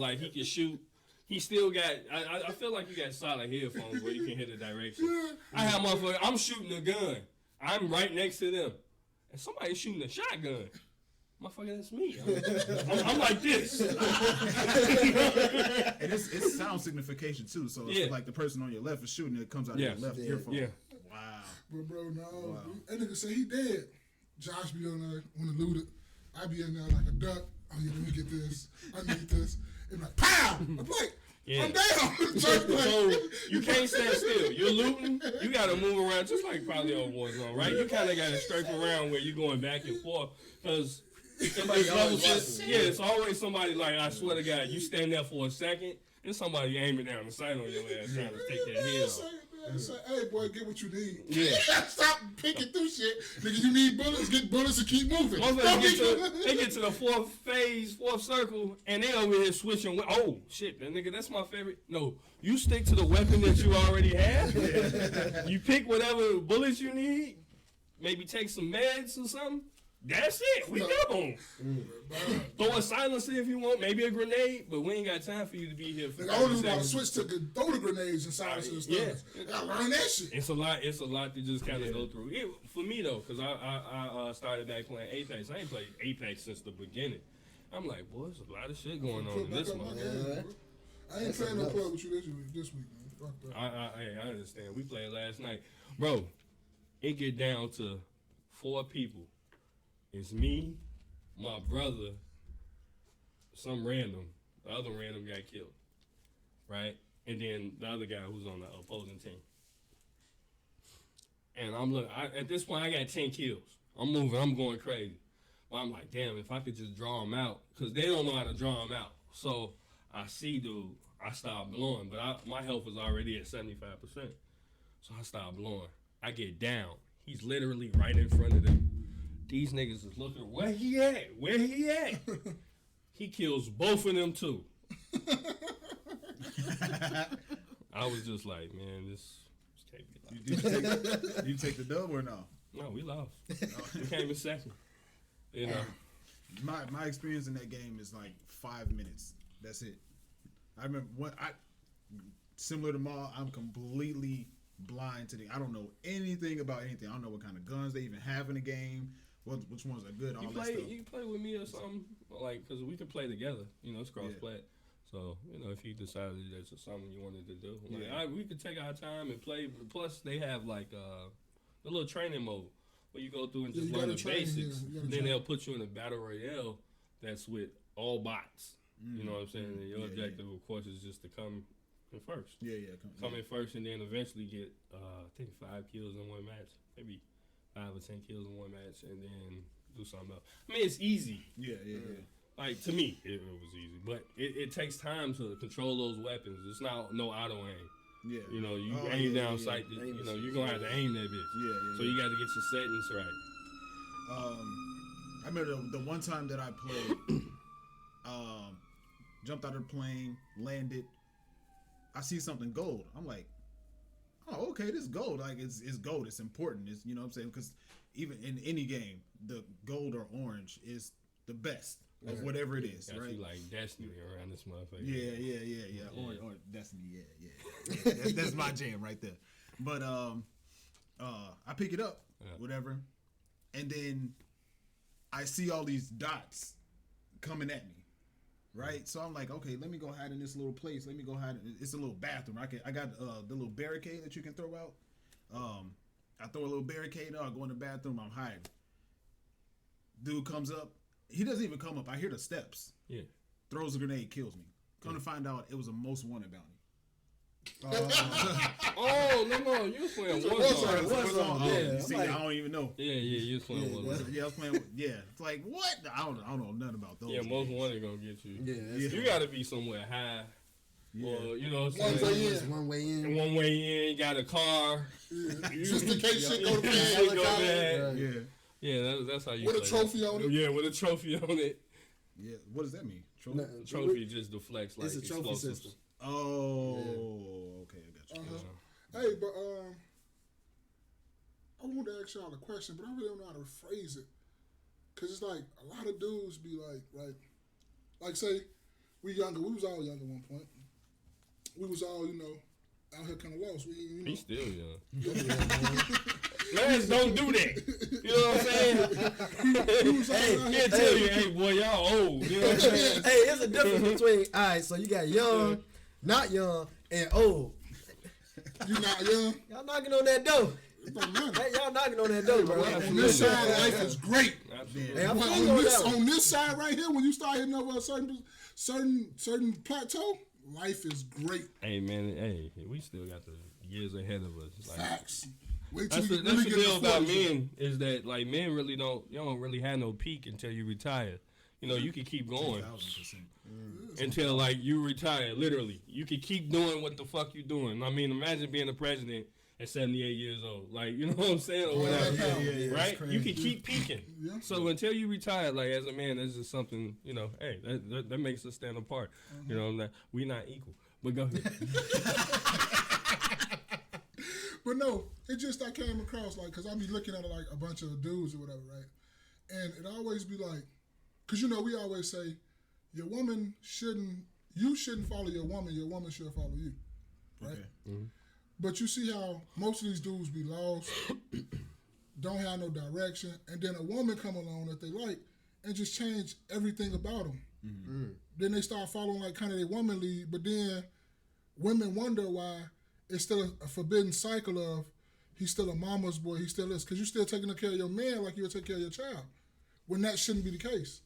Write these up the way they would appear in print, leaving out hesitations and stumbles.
Like he can shoot. He still got. I feel like you got solid headphones where you can hear the direction. I have motherfucker. I'm shooting a gun. I'm right next to them, and somebody's shooting a shotgun. Motherfucker, that's me. I'm like this. And it's sound signification too. So it's like the person on your left is shooting, it comes out of your left earphone. Yeah. Wow. But bro, no. Wow. That nigga say he dead. Josh be on there when looted. I be in there like a duck. Oh yeah, let me get this. I need this. And like, pow! I'm like, I'm down. So you can't stand still. You're looting. You got to move around just like probably on Warzone, right? You kind of got to strafe around where you're going back and forth because it's always somebody like, I swear to God, you stand there for a second, there's somebody aiming down the sight on your ass trying to take that head off. Say, hey boy, get what you need. Yeah. Stop picking through shit. Nigga, you need bullets, get bullets and keep moving. They get to the fourth circle, and they over here switching. Oh, shit, nigga, that's my favorite. No, you stick to the weapon that you already have. You pick whatever bullets you need, maybe take some meds or something. That's it. We gone. Throw a silencer if you want, maybe a grenade, but we ain't got time for you to be here for. I only want to switch to throw the grenades and silencers and stuff. Yeah. I learned that shit. It's a lot to just kind of go through. For me though, because I started back playing Apex. I ain't played Apex since the beginning. I'm like, boy, there's a lot of shit going on in this month. I ain't playing no club with you this week, man. Fuck that. I understand. We played last night, bro. It get down to 4 people. It's me, my brother, some random. The other random got killed, right? And then the other guy who's on the opposing team. And I'm looking. At this point, I got 10 kills. I'm moving. I'm going crazy. But I'm like, damn, if I could just draw them out, because they don't know how to draw them out. So I see dude. I start blowing, but my health was already at 75%. So I start blowing. I get down. He's literally right in front of them. These niggas is looking, where he at? Where he at? He kills both of them too. I was just like, man, this can't be like Did you take the dub or no? No, we lost. We came in second. You know. My experience in that game is like 5 minutes. That's it. I remember similar to Maul, I'm completely blind to I don't know anything about anything. I don't know what kind of guns they even have in the game. Which ones are good? All that stuff. You play with me or something, like, because we can play together. You know, it's cross-play. So, you know, if you decided that's something you wanted to do, like, we could take our time and play. Plus, they have, like, a little training mode where you go through and just learn the basics. Then they'll put you in a battle royale that's with all bots. You know what I'm saying? And your objective, of course, is just to come in first. Come in first and then eventually get, I think, 5 kills in one match. Maybe 5 or 10 kills in one match, and then do something else. I mean, it's easy. Yeah. Like, to me, it was easy. But it takes time to control those weapons. It's not no auto aim. Yeah. You know, you aim down sight. You know, you're going to have to aim that bitch. Yeah. So you got to get your settings right. I remember the one time that I played, jumped out of the plane, landed. I see something gold. I'm like, oh, okay, this gold, like it's gold. It's important. It's, you know what I'm saying? Because even in any game, the gold or orange is the best of whatever it is, right? You like Destiny around this motherfucker. Yeah. Or Destiny, yeah. That's my jam right there. But I pick it up, whatever, and then I see all these dots coming at me. Right, so I'm like, okay, let me go hide in this little place. Let me go hide. It's a little bathroom. I got the little barricade that you can throw out. I throw a little barricade out. I go in the bathroom. I'm hiding. Dude comes up. He doesn't even come up. I hear the steps. Yeah. Throws a grenade, kills me. Come to find out, it was a most wanted bounty. Oh, no, you was playing Warzone. Yeah, see, I don't even know. Yeah, you was playing Warzone. Yeah, I was playing. Yeah, it's like what? I don't know nothing about those. Yeah, most wanted gonna get you. Yeah, you gotta be somewhere high. Yeah. Or, you know, one way in. And one way in, got a car. Just in case shit go bad. Yeah, that's how you with play. A trophy on it? Yeah, with a trophy on it. Yeah, what does that mean? Trophy just deflects like it's a trophy system. Oh, okay, I got you. Hey, but I wanted to ask y'all a question, but I really don't know how to phrase it. Cause it's like a lot of dudes be like say we younger. We was all young at one point. We was all, out here kind of lost. He's still young. Man, don't do that. You know what I'm saying? He'll tell you, hey, boy, y'all old. You know what I'm saying? Hey, there's a difference between, all right, so you got young, not young, and old. You not young? Y'all knocking on that door. Hey, y'all knocking on that door, bro. On this side, life is great. Hey, on this side right here, when you start hitting over a certain plateau, life is great. Hey, man, we still got the years ahead of us. Like, facts. Wait till that's you the really deal get the about 40s. men is that like men really don't really have no peak until you retire. You can keep going 1000%. until like you retire. Literally, you can keep doing what the fuck you doing. I mean, imagine being a president at 78 years old. Like, you know what I'm saying, or whatever. Yeah, right? You can keep peaking. Yeah. So until you retire, like as a man, that's just something. Hey, that makes us stand apart. We not equal. But go ahead. But no, it's just I came across because I be looking at like a bunch of dudes or whatever, right? And it always be like, because we always say, you shouldn't follow your woman should follow you, right? Okay. Mm-hmm. But you see how most of these dudes be lost, don't have no direction, and then a woman come along that they like and just change everything about them. Mm-hmm. Then they start following like kind of their woman lead, but then women wonder why it's still a forbidden cycle of he's still a mama's boy, he still is, because you're still taking care of your man like you would take care of your child, when that shouldn't be the case.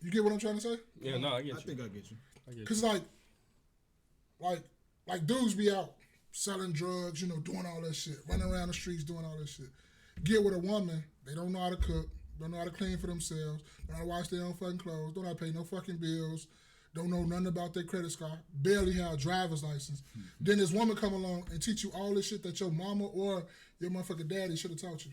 You get what I'm trying to say? Yeah, no, I get you. I think I get you. Because like dudes be out selling drugs, doing all that shit, running around the streets doing all that shit. Get with a woman, they don't know how to cook, don't know how to clean for themselves, don't know how to wash their own fucking clothes, don't know how to pay no fucking bills, don't know nothing about their credit score, barely have a driver's license. Mm-hmm. Then this woman come along and teach you all this shit that your mama or your motherfucking daddy should have taught you.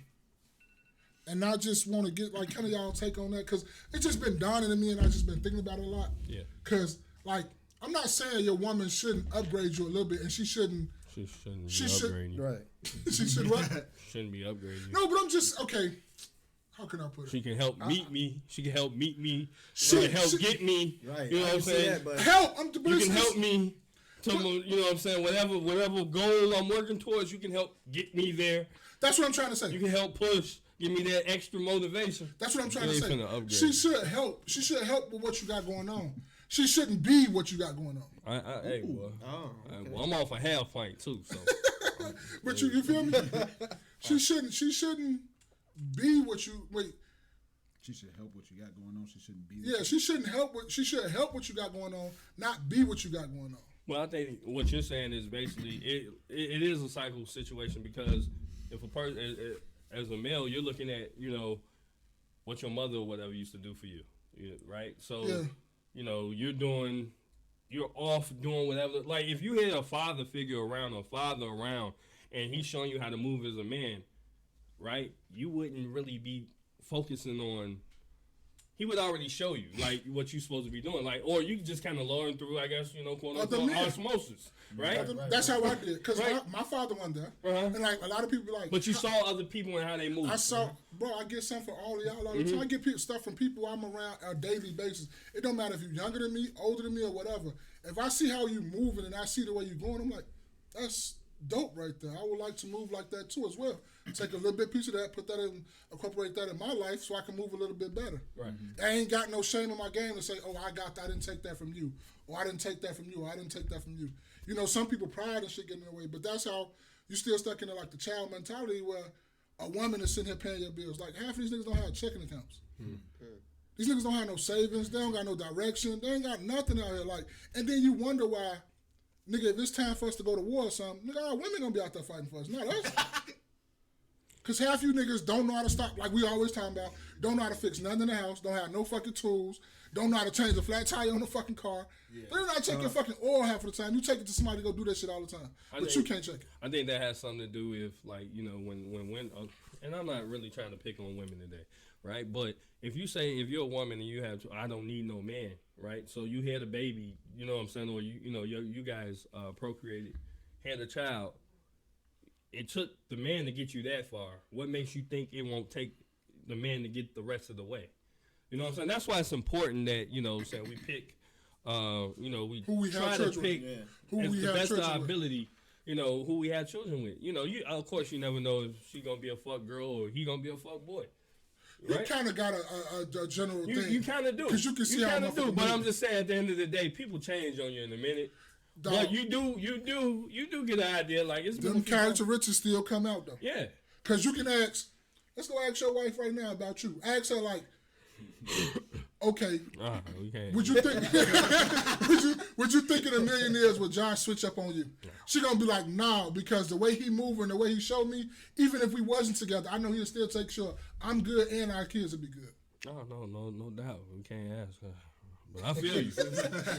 And I just want to get kind of y'all take on that, because it's just been dawning to me and I've just been thinking about it a lot. Yeah. Because I'm not saying your woman shouldn't upgrade you a little bit, and she shouldn't. She shouldn't be upgrading you. Right. She should what? Shouldn't be upgrading you. No, but I'm just okay. How can I put it? She can help meet me. She can help meet me. She can help get me. Right. You know what I'm saying? Help. You can help me. You know what I'm saying? Whatever goal I'm working towards, you can help get me there. That's what I'm trying to say. You can help push. Give me that extra motivation. That's what I'm trying to say. Upgrade. She should help. She should help with what you got going on. She shouldn't be what you got going on. Hey, boy. Okay. Well, I'm off a half pint too, so. But you feel me? She shouldn't be what you wait. She should help what you got going on. She shouldn't be. Yeah, she shouldn't help. She should help what you got going on, not be what you got going on. Well, I think what you're saying is basically it is a cycle situation, because if a person as a male, you're looking at what your mother or whatever used to do for you, right? So you're off doing whatever. Like if you had a father figure around, and he's showing you how to move as a man, right? You wouldn't really be focusing on. He would already show you like what you're supposed to be doing, like, or you just kind of learn through, I guess, quote unquote osmosis, right? That's how I did, because my father went there, and like a lot of people be like. But you saw other people and how they move. I saw, bro. I get something for all of y'all all the time. I get stuff from people I'm around on a daily basis. It don't matter if you're younger than me, older than me, or whatever. If I see how you moving and I see the way you're going, I'm like, that's dope right there. I would like to move like that too as well. Take a little bit piece of that, incorporate that in my life so I can move a little bit better. Right. I ain't got no shame in my game to say, oh, I didn't take that from you, or I didn't take that from you, or I didn't take that from you. Some people pride and shit getting in the way, but that's how you still stuck in the child mentality where a woman is sitting here paying your bills. Like half of these niggas don't have checking accounts. These niggas don't have no savings. They don't got no direction. They ain't got nothing out here. And then you wonder why, nigga, if it's time for us to go to war or something, nigga, our women gonna be out there fighting for us, not us. Because half you niggas don't know how to stop, like we always talking about, don't know how to fix nothing in the house, don't have no fucking tools, don't know how to change the flat tire on the fucking car. Yeah. They don't know how to check your fucking oil half of the time. You take it to somebody to go do that shit all the time. But you can't check it. I think that has something to do with, when and I'm not really trying to pick on women today, right? But if you're a woman and you have, I don't need no man, right? So you had a baby, you know what I'm saying, or you guys procreated, had a child. It took the man to get you that far. What makes you think it won't take the man to get the rest of the way? You know what I'm saying? That's why it's important that, we pick we Who we try have to children pick with. Who as we the have best of children our with. ability. Who we have children with. Of course you never know if she gonna be a fuck girl or he gonna be a fuck boy. You Right? kind of got a general thing. You kind of do. Because you can see how kind of do. But I'm move. just saying, at the end of the day, people change on you in a minute. Dog, But you do get an idea. Like it's been them a few times. characteristics still come out though. Yeah. Because you can ask. Let's go ask your wife right now about you. Ask her like, okay, We can't. would you think? would you think in a million years would Josh switch up on you? She gonna be like, nah, because the way he move and the way he showed me, even if we wasn't together, I know he'll still take sure I'm good and our kids will be good. No doubt. We can't ask her. But I feel you.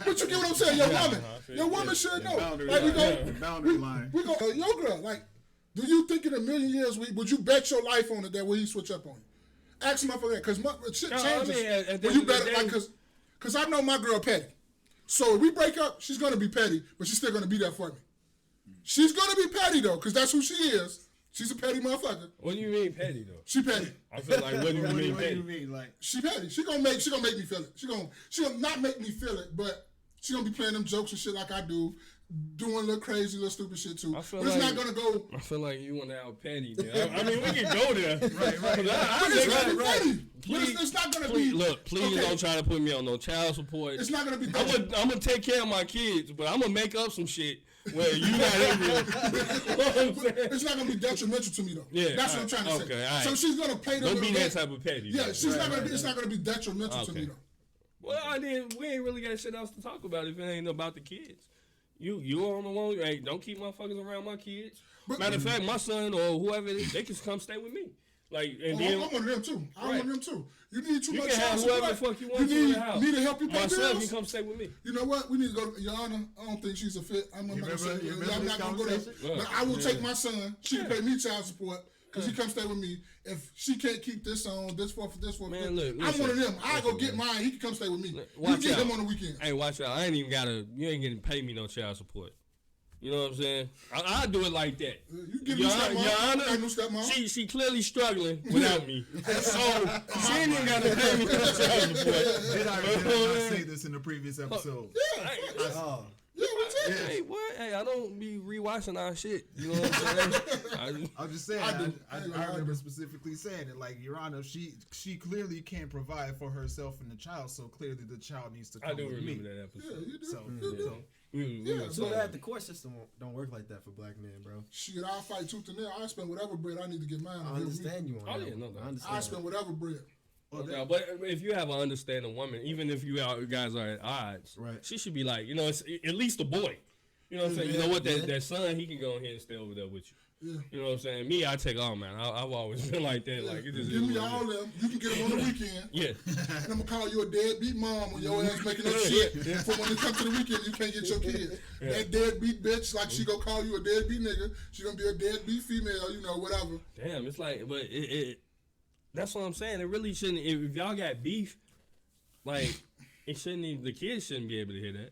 But you get what I'm saying? Your woman should know. Boundary Like line. Boundary line. we go, your girl, like, do you think in a million years would you bet your life on it that will he switch up on you? Ask him for that, because shit changes. at the When end you of the better, day- like, because I know my girl petty. So if we break up, she's gonna be petty, but she's still gonna be there for me. She's gonna be petty though, because that's who she is. She's a petty motherfucker. What do you mean petty though? She petty. I feel like what do you What mean do petty? you mean? Like, She petty. She gonna make me feel it. She gonna not make me feel it, but she gonna be playing them jokes and shit like I do, doing little crazy, little stupid shit too. I feel But it's like- not gonna go. I feel like you want to out petty. Man. I mean, we can go there. right. But it's gonna be petty. But Please- it's not gonna Please, be. look, please okay, don't try to put me on no child support. It's not gonna be. I'm gonna take care of my kids, but I'm gonna make up some shit where you not in here. You know what I'm saying? It's not gonna be detrimental to me though. Yeah, That's what I'm trying to okay, say. all right. So she's gonna play the Don't be little that bit. type of petty. Yeah, though. she's not gonna be. It's not gonna be detrimental to Okay. me though. Well, we ain't really got shit else to talk about if it ain't about the kids. You on the one. Hey, don't keep motherfuckers around my kids. But- Matter of fact, my son or whoever it is, they can come stay with me. Like, and then I'm one of them too. I'm one of them too. You need too you much can have child whoever the support. fuck you want to need, the house. need to help you pay My son bills. can come stay with me. You know what? We need to go to Your Honor. I don't think she's a fit. I'm not gonna say. you remember I'm this not gonna go there. conversation? But I will take my son. She can pay me child support because he come stay with me. If she can't keep this on, this for this. Man, look, I'm one of them. I go listen, get man. mine. He can come stay with me. You Watch get out. him on the weekends. Hey, watch out. I ain't even you ain't getting pay me no child support. You know what I'm saying? I do it like that. You give me Your stepmom. Honor, I got no stepmom. she clearly struggling without me. So she ain't even got to pay me no child support. did I not say this in the previous episode? Hey, Oh, Yeah, we did. hey, what? Hey, I don't be rewatching our shit. You know what I'm saying? I'm just saying. I do. I remember specifically saying it. Like, Your Honor, she clearly can't provide for herself and the child, so clearly the child needs to come I do with remember me. that Yeah, episode. you do. So, You do. so Yeah, so that the court system don't work like that for black men, bro. Shit, I'll fight tooth and nail. I spend whatever bread I need to get mine. I understand you on Oh, that. yeah, no one. doubt. I I understand. spend whatever bread. Yeah, but if you have an understanding woman, even if you guys are at odds, Right. she should be like, it's at least a boy. You know what I'm saying? You know what? That son, he can go ahead and stay over there with you. Yeah. You know what I'm saying? Me, I take all, man. I've always been like that. Like, it just Give is me what it all is. them. You can get them on the weekend. Yeah. And I'm gonna call you a deadbeat mom when your ass making up shit for when it comes to the weekend you can't get your kids. That deadbeat bitch, like she gonna call you a deadbeat nigga. She gonna be a deadbeat female, whatever. Damn, it's like, but it that's what I'm saying. It really shouldn't. If y'all got beef, like, it shouldn't. Even, the kids shouldn't be able to hear that.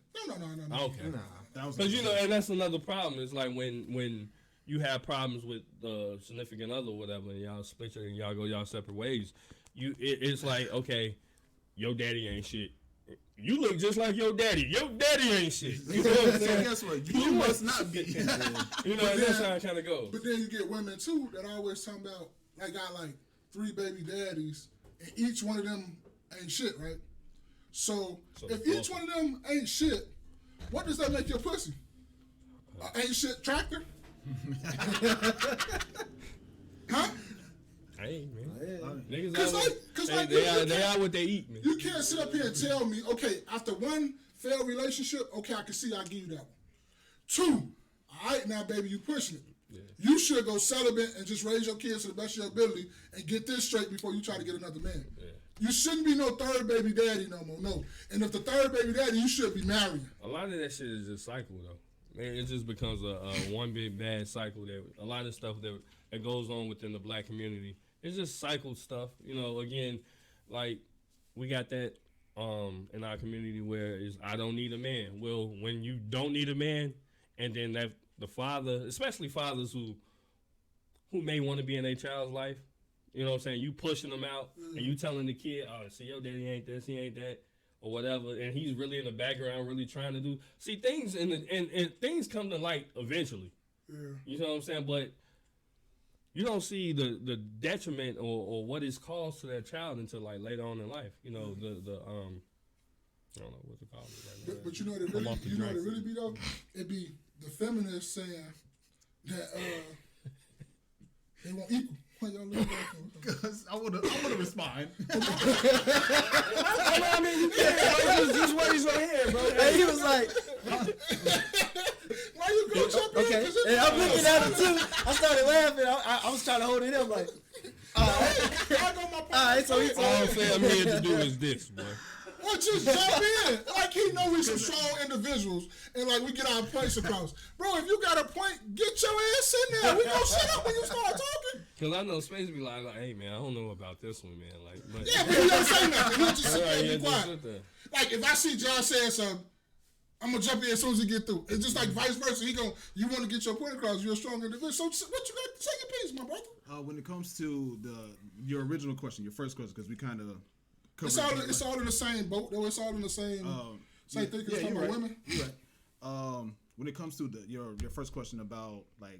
No. Okay. Nah. that was Because and that's another problem. It's like when you have problems with the significant other, or whatever, and y'all split and y'all go y'all separate ways. It's like, okay, your daddy ain't shit. You look just like your daddy. Your daddy ain't shit. You know what I'm So saying? guess what? You must not be. You know, and that's how it kind of goes. But then you get women too that always talking about like got like 3 baby daddies and each one of them ain't shit, right? So if each one of them ain't shit, what does that make your pussy? Ain't shit tractor? Huh? Hey, man. Yeah. Niggas Cause out, like, cause they, like they, you are, they can't- are what they eat, man. You can't sit up here and tell me, okay, after one failed relationship, okay, I can see I give you that one. 2, all right, now baby, you pushing it. Yeah. You should go celibate and just raise your kids to the best of your ability and get this straight before you try to get another man. Yeah. You shouldn't be no 3rd baby daddy no more, no. And if the 3rd baby daddy, you should be marrying. A lot of that shit is just cycle, though. Man, it just becomes a one big bad cycle. That a lot of stuff that goes on within the black community. It's just cycle stuff. Again, like we got that in our community where is I don't need a man. Well, when you don't need a man, and then that the father, especially fathers who may want to be in their child's life, you know what I'm saying? You pushing them out and you telling the kid, oh, see, your daddy ain't this, he ain't that. or whatever, and he's really in the background, really trying to do things, and things come to light eventually. Yeah. You know what I'm saying? But you don't see the detriment or what is caused to that child until like later on in life. You know the I don't know what to call it right now. But you know what it really be though? It be the feminists saying that they want equal. Why y'all look at Because I wanna respond. I mean, you can't. Just what he's right here, bro. And he was like, why you go jump in? okay. And I'm looking at him too. I started laughing. I was trying to hold it in. I'm like, all right. So he's all I'm saying I'm here to do is this, bro. Or just jump in. Like he know we some strong individuals and like we get our points across. Bro, if you got a point, get your ass in there. We gonna shut up when you start talking. Cause I know Space be like, hey man, I don't know about this one, man. Like, but Yeah, but he don't say nothing. He'll just sit there and be just quiet. sit there. Like if I see John saying something, I'm gonna jump in as soon as he get through. It's just like vice versa. You want to get your point across. You're a strong individual. So what you got to say your piece, my brother? When it comes to your original question, your first question, because we kind of it's all in the same boat though. It's all in the same thing. Cause talking about women. You're right. When it comes to your first question about like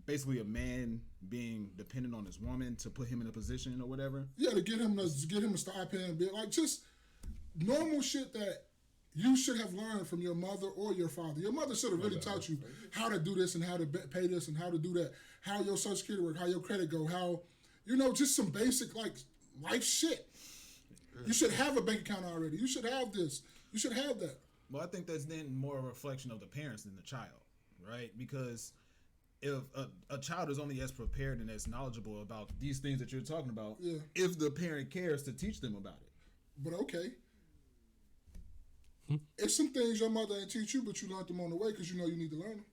basically a man being dependent on his woman to put him in a position or whatever. Yeah, to get him to stop paying bill, like just normal shit that you should have learned from your mother or your father. Your mother should have really taught you how to do this and how to pay this and how to do that. How your Social Security work, how your credit go, how just some basic like life shit. You should have a bank account already. You should have this. You should have that. Well, I think that's then more a reflection of the parents than the child, right? Because if a child is only as prepared and as knowledgeable about these things that you're talking about, if the parent cares to teach them about it. But okay. It's some things your mother ain't teach you, but you learned them on the way because you know you need to learn them.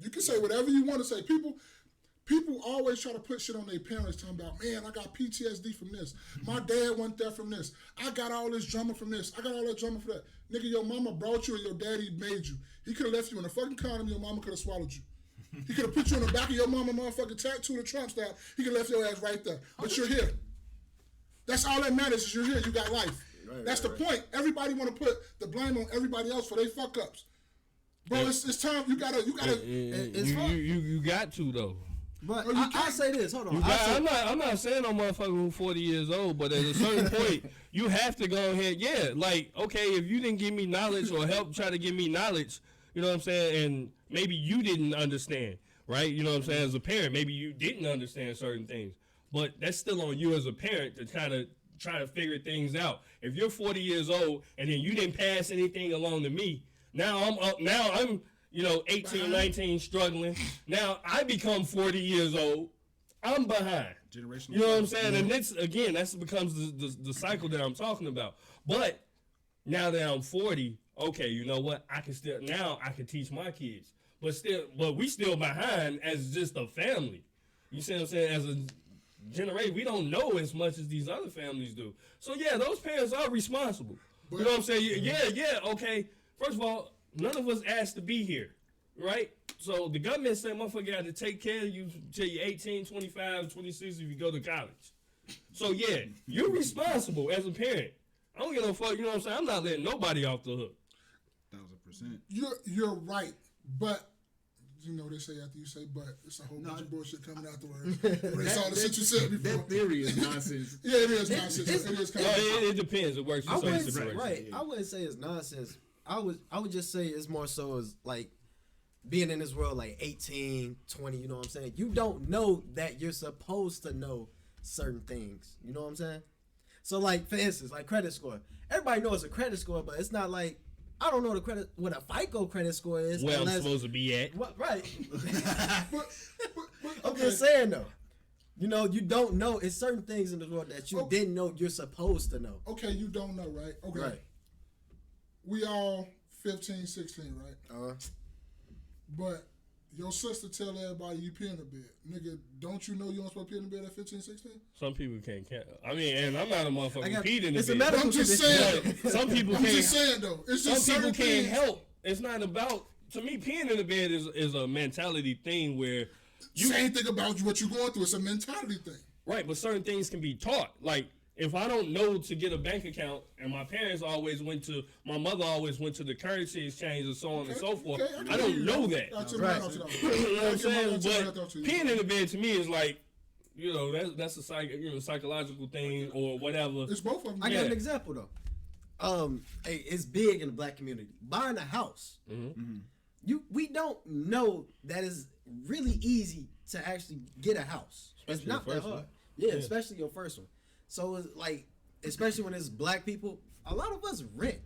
You can say whatever you want to say. People always try to put shit on their parents talking about, man, I got PTSD from this. My dad went there from this. I got all this drama from this. I got all that drama for that. Nigga, your mama brought you and your daddy made you. He could have left you in a fucking condom. Your mama could have swallowed you. He could have put you in the back of your mama motherfucking tattoo the Trump style. He could have left your ass right there. But you're here. That's all that matters is you're here. You got life. That's the point. Everybody want to put the blame on everybody else for their fuck ups. Bro, it's time. You gotta. You got to though. But I'll say this. Hold on. I'm not saying no motherfucker who's 40 years old, but at a certain point, you have to go ahead. Yeah, like, okay, if you didn't give me knowledge or help try to give me knowledge, you know what I'm saying, and maybe you didn't understand, right? You know what I'm saying, as a parent, maybe you didn't understand certain things. But that's still on you as a parent to kind of try to figure things out. If you're 40 years old and then you didn't pass anything along to me, now I'm 18, 19, struggling. Now I become 40 years old. I'm behind. Generational. You know what I'm saying? And that becomes the cycle that I'm talking about. But now that I'm 40, okay, you know what? I can teach my kids. But we still behind as just a family. You see what I'm saying? As a generation, we don't know as much as these other families do. So yeah, those parents are responsible. You know what I'm saying? Yeah, okay. First of all, none of us asked to be here, right? So the government said, motherfucker, got to take care of you till you're 18, 25, 26 if you go to college. So yeah, you're responsible as a parent. I don't give no fuck, you know what I'm saying? I'm not letting nobody off the hook. 1,000%. You're right, but they say after you say but, it's a whole bunch of bullshit coming afterwards. But it's all the shit you said before. That theory is nonsense. Yeah, it is nonsense. It depends. It works for some situations. Right. I wouldn't say it's nonsense. I would just say it's more so as like being in this world like 18, 20, you know what I'm saying? You don't know that you're supposed to know certain things. You know what I'm saying? So like for instance, like credit score. Everybody knows a credit score, but it's not like I don't know what a FICO credit score is. Where I'm supposed to be at. Right. I'm just saying though. You don't know. It's certain things in the world that you didn't know you're supposed to know. Okay, you don't know, right? Okay. Right. We all 15, 16, right? But your sister tell everybody you pee in the bed. Nigga, don't you know you don't supposed to pee in the bed at 15, 16? Some people can't. I mean, and I'm not a motherfucker who peed in the it's bed. A medical I'm just saying. Some people I'm can't. just saying, though. It's just some people can't things. help. It's not about, to me, peeing in the bed is a mentality thing where Same thing about what you're going through. It's a mentality thing. Right, but certain things can be taught. Like, if I don't know to get a bank account, and my mother always went to the currency exchange and so on and so forth, I don't know that. Right. You know what I'm saying? But peeing in the bed to me is like, you know, that's a psychological thing or whatever. It's both of them. I got an example though. Hey, it's big in the black community. Buying a house. We don't know that it's really easy to actually get a house. It's not that hard. Yeah, especially your first one. So it's like, especially when it's black people, a lot of us rent.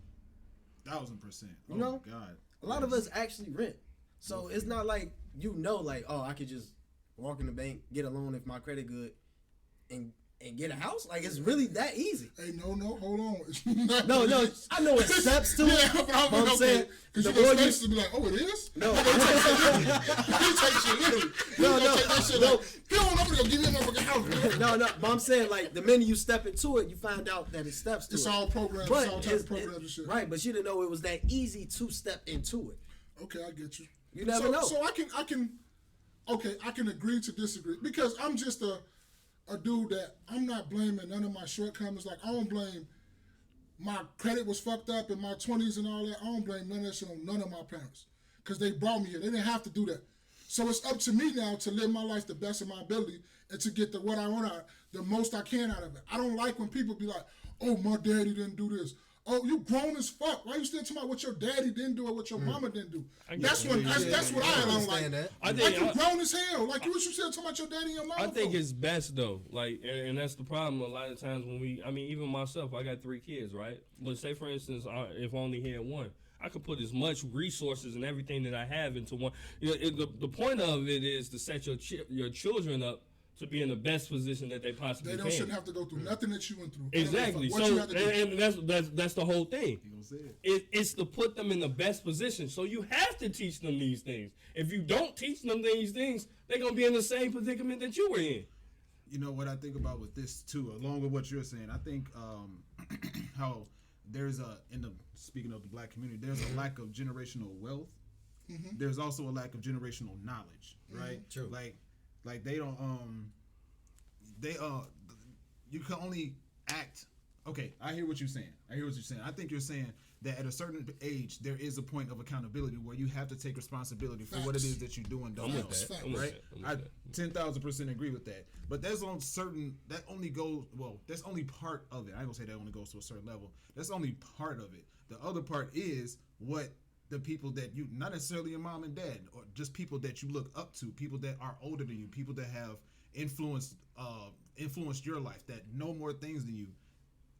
1,000%. You know, God, a lot of us actually rent. So it's not like like, oh, I could just walk in the bank, get a loan if my credit good, and get a house. Like, it's really that easy. Hey, no, hold on. No, I know it's steps to it. But I'm saying, because the more you to be like, oh, it is. No, he takes shit literally. No. He don't know to give me a motherfucking house. No. But I'm saying, like, the minute you step into it, you find out that it's steps to it. It's all programs. It's all type of programs and shit. Right, but you didn't know it was that easy to step into it. Okay, I get you. You never know. So I can agree to disagree because I'm just a dude that I'm not blaming none of my shortcomings. Like, I don't blame my credit was fucked up in my 20s and all that. I don't blame none of that shit on none of my parents because they brought me here. They didn't have to do that. So it's up to me now to live my life the best of my ability and to get what I want out, the most I can out of it. I don't like when people be like, oh, my daddy didn't do this. Oh, you grown as fuck. Why you still talking about what your daddy didn't do or what your mama didn't do? That's what I don't like. Like, you grown as hell. Like, you still talking about your daddy and your mama. I think it's best though. Like, and that's the problem a lot of times when even myself, I got 3 kids, right? But say for instance, if I only had one, I could put as much resources and everything that I have into one. You know, the point of it is to set your children up to be in the best position that they possibly can. They shouldn't have to go through nothing that you went through. Exactly. So, and that's the whole thing. It's to put them in the best position. So you have to teach them these things. If you don't teach them these things, they're gonna be in the same predicament that you were in. You know what I think about with this too, along with what you're saying. I think how there's speaking of the black community, there's a lack of generational wealth. Mm-hmm. There's also a lack of generational knowledge, right? True. Like they don't you can only act. Okay, I hear what you're saying. I think you're saying that at a certain age there is a point of accountability where you have to take responsibility for what it is that you do and don't know. Right? I 10,000% agree with that. But that's on certain that's only part of it. I don't say that only goes to a certain level. That's only part of it. The other part is what the people that you, not necessarily your mom and dad, or just people that you look up to, people that are older than you, people that have influenced your life, that know more things than you.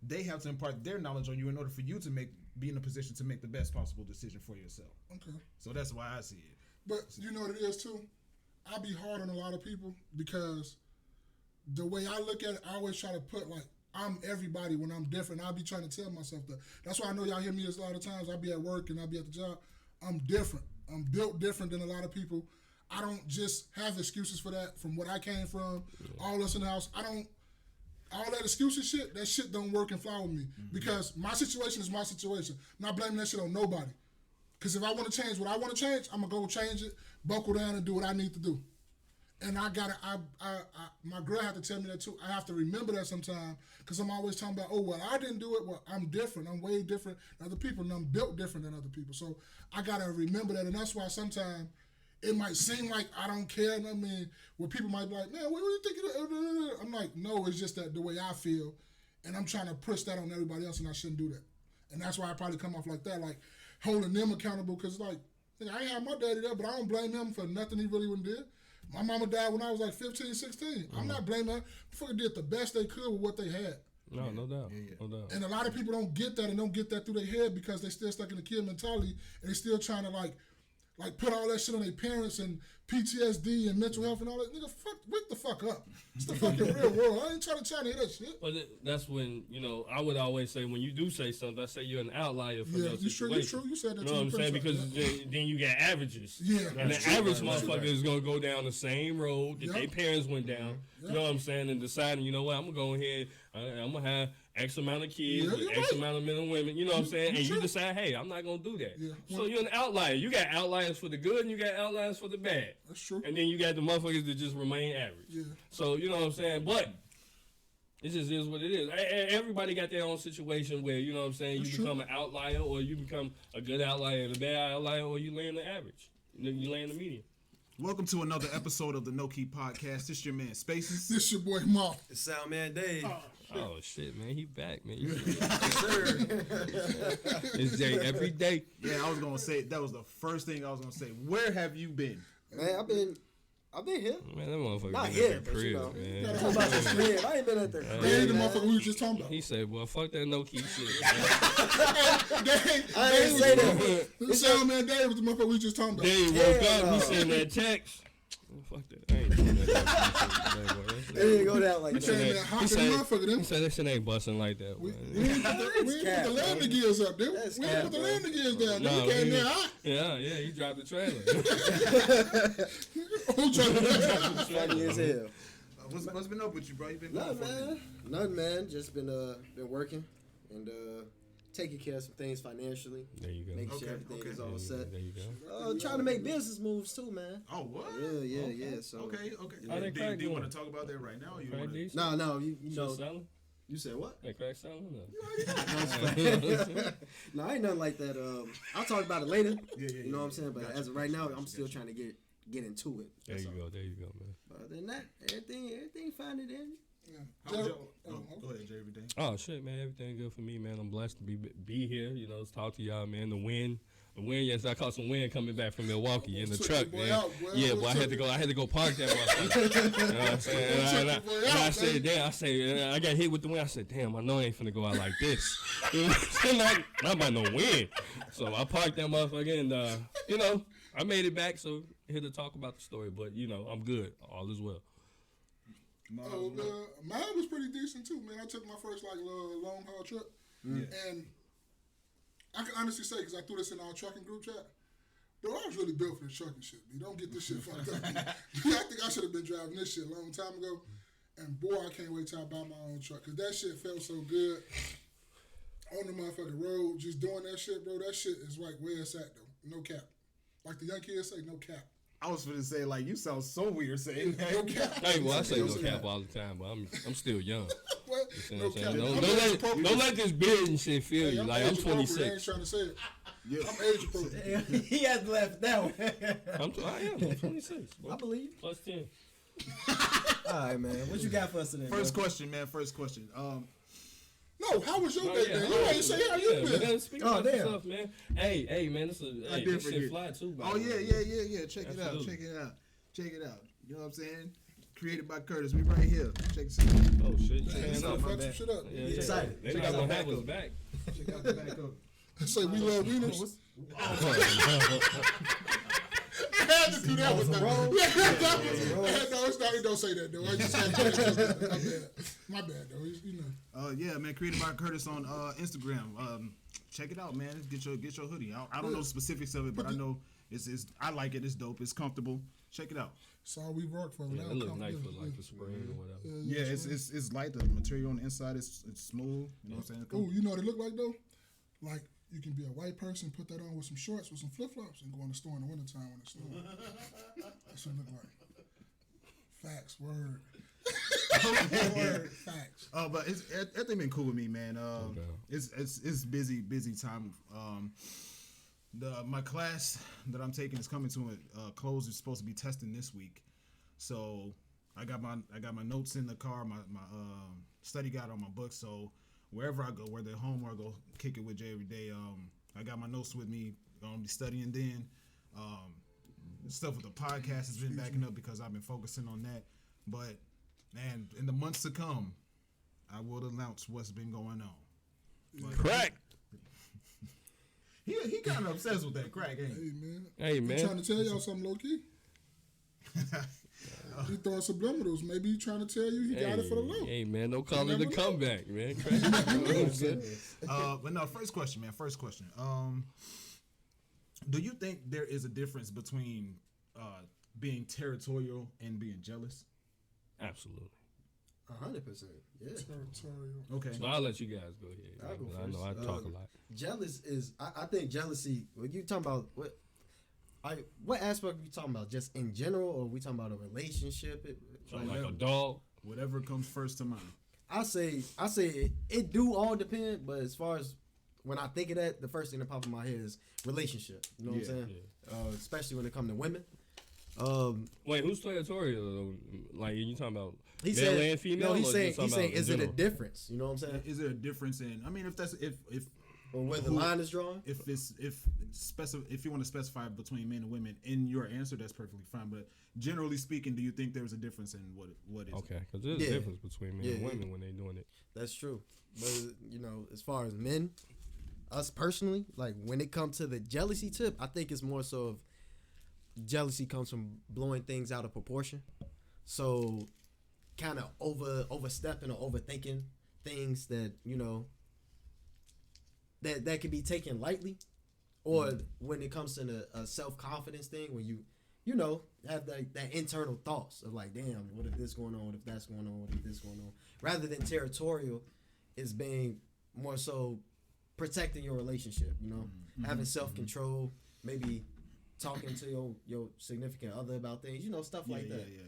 They have to impart their knowledge on you in order for you to be in a position to make the best possible decision for yourself. Okay. So that's why I see it. But you know what it is too? I be hard on a lot of people because the way I look at it, I always try to put like, I'm everybody when I'm different. I'll be trying to tell myself that. That's why I know y'all hear me a lot of times. I'll be at work and I'll be at the job. I'm different. I'm built different than a lot of people. I don't just have excuses for that from what I came from. All us in the house. All that excuses shit, that shit don't work and fly with me. Because my situation is my situation. I'm not blaming that shit on nobody. Because if I want to change what I want to change, I'm going to go change it, buckle down and do what I need to do. And my girl had to tell me that too. I have to remember that sometime because I'm always talking about, oh, well, I didn't do it. Well, I'm different. I'm way different than other people, and I'm built different than other people. So I got to remember that, and that's why sometimes it might seem like I don't care. And I mean, where people might be like, man, what do you think? I'm like, no, it's just that the way I feel, and I'm trying to push that on everybody else, and I shouldn't do that. And that's why I probably come off like that, like holding them accountable because, like, I ain't have my daddy there, but I don't blame him for nothing he really wouldn't did. My mama died when I was like 15, 16. I'm not blaming her. Fucking did the best they could with what they had. No doubt. No doubt. And a lot of people don't get that and don't get that through their head because they still stuck in the kid mentality and they still trying to like put all that shit on their parents and PTSD and mental health and all that. Nigga, wake the fuck up. It's the fucking real world. I ain't trying to hear that shit. But that's when, I would always say when you do say something, I say you're an outlier for your situation. You're true. You said that. You know what I'm saying? Because then you got averages. Yeah. And the average motherfucker is going to go down the same road that their parents went down. You know what I'm saying? And deciding, you know what, I'm going to go ahead, I'm going to have X amount of kids, X amount of men and women, you know what I'm saying? And you decide, hey, I'm not going to do that. Yeah. So you're an outlier. You got outliers for the good and you got outliers for the bad. That's true. And then you got the motherfuckers that just remain average. Yeah. So, you know what I'm saying? But It just is what it is. Everybody got their own situation where, you know what I'm saying, you become an outlier, or you become a good outlier and a bad outlier, or you lay in the average. You lay in the median. Welcome to another episode of the KNoWKi podcast. This your man Spaces. This your boy Mark. It's Sound Man Dave. Oh shit, man, he back, man. Yes, sir. It's Jay every day. Yeah, I was gonna say that was the first thing I was gonna say. Where have you been? Man, I've been here. Man, that motherfucker Not been here, at the but you crib, know. man. Talk about this crib. I ain't been at the They crib. ain't the man. motherfucker we was just talking about. He said, "Well, fuck that no key shit." Man. I didn't say that. The Sound Man Dave was the motherfucker we was just talking about. Dave woke Hell up, no. he sent that text. Fuck that. I ain't doing that. It didn't go down like He said that. that hot than a motherfucker, He then. said that shit ain't busting like that. We man. ain't put the landing gears up, dude. That's We ain't put the cap, landing gears down. No, Dude, we came he- there hot. Yeah, he dropped the trailer. Who trying to Funny as hell. What's been up with you, bro? You been Nothing, going for a man. Nothing, man. Just been working and taking care of some things financially. There you go. Making sure Okay, everything okay. is all set. There you go. Trying to make business moves too, man. Oh, what? Yeah. So Okay. How they Do crack you want doing? to talk about that right now? Or you Crack want to? decent? no, you Shit know. selling? You said what? That crack selling? No. No, ain't nothing like that. I'll talk about it later. Yeah. You know what I'm saying? But Gotcha, as of right now, gotcha, I'm still gotcha. trying to get into it. There That's you all. go. There you go, man. But other than that, everything fine it in. How was your- Go ahead, Jay. Everything. Oh shit, man, everything good for me, man. I'm blessed to be here. You know, to talk to y'all, man. The wind, yes, I caught some wind coming back from Milwaukee in the Took truck, your boy man. out, boy. Yeah, boy, I had to go park that motherfucker. You know what I'm saying? Took your boy And I out, said, baby. damn, I got hit with the wind. I said, damn, I know I ain't finna go out like this. You know what I'm saying? Not by no wind. So I parked that motherfucker, and you know, I made it back. So here to talk about the story, but you know, I'm good. All is well. Oh, mine was pretty decent too, man. I took my first little long haul trip, and I can honestly say, because I threw this in our trucking group chat, bro, I was really built for this trucking shit. B. Don't get this shit fucked up. I think I should have been driving this shit a long time ago, and boy, I can't wait till I buy my own truck, because that shit felt so good on the motherfucking road, just doing that shit, bro. That shit is like where it's at though, no cap. Like the young kids say, no cap. I was going to say, like, you sound so weird saying that. No cap. Hey, well, I say no Don't cap all the time, but I'm still young. What? You know No what I'm cap. saying? I'm Don't age let appropriate. this beard and shit feel Hey, you. Like I'm age appropriate. I ain't 26. trying to say it. Yeah. I'm age appropriate. He had to laugh at that one. I'm 26. I believe. Plus 10. All right, man. What you got for us today? First bro? question, man. First question. No, how was your Oh, day, yeah. man? You ain't say how you Yeah, been. man, speak Oh, about damn. yourself, man. Hey, man, this did shit forget. fly too. by Oh, the way. yeah. Check it out. Absolutely. Check it out. You know what I'm saying? Created by Curtis. We right here. Check this out. Oh shit, you Hey, can't so know. fuck some shit up. Yeah, excited. They Check not out gonna the have back us up. back. Check out the back up. Say we love wieners. I had to do that with that. No, it's not. It don't say that though. I just had to. My bad though. You know. Yeah, man. Created by Curtis on Instagram. Check it out, man. Get your hoodie. I don't know the specifics of it, but I know it's I like it. It's dope. It's comfortable. Check it out. It's all we work for. Yeah, Now it look come- nice for yeah, like the spring or whatever. Yeah, it's light. The material on the inside is smooth. You know what I'm saying? Oh, you know what it look like though? Like you can be a white person, put that on with some shorts, with some flip flops, and go in the store in the wintertime when it's snowing. That's what it look like. Facts, word. Word, facts. But everything been cool with me, man. Okay. It's busy time. My class that I'm taking is coming to a close. It's supposed to be testing this week, so I got my notes in the car, my study guide on my book. So wherever I go, whether at home or I go kick it with Jay every day, I got my notes with me. Gonna be studying then. Stuff with the podcast has been backing up because I've been focusing on that. But man, in the months to come, I will announce what's been going on. But Crack. He kind of obsessed with that crack, ain't he? Hey man. Hey I'm man. trying to tell y'all something low key. He throwing subliminals. Maybe he trying to tell you he got it for the low. Hey man, don't call it a never know. comeback, man. Crack. But no, first question, man. First question. Do you think there is a difference between being territorial and being jealous? Absolutely. 100%. Yeah. Territorial. Okay. So I'll let you guys go ahead. I'll go I know I first. talk a lot. Jealous is, I think jealousy, when you talking about, what aspect are you talking about? Just in general, or are we talking about a relationship? So like a dog. Whatever comes first to mind. I say it do all depend, but as far as when I think of that, the first thing that pops in my head is relationship. You know what I'm saying? Yeah. Especially when it comes to women. Wait, who's territorial? Like you talking about male and female? No, he's saying is it a difference? You know what I'm saying? Is there a difference in? I mean, if or where the line is drawn? If you want to specify between men and women in your answer, that's perfectly fine. But generally speaking, do you think there's a difference in what is? Okay, because there's a difference between men and women when they're doing it. That's true. But you know, as far as men, us personally, like when it comes to the jealousy tip, I think it's more so of jealousy comes from blowing things out of proportion. So kind of overstepping or overthinking things that, you know, that can be taken lightly. Or when it comes to a self-confidence thing, when you know, have that internal thoughts of like, damn, what if this going on? What if that's going on? What if this going on? Rather than territorial, is being more so protecting your relationship, you know, having self-control, maybe talking to your significant other about things, you know, stuff like that. Yeah.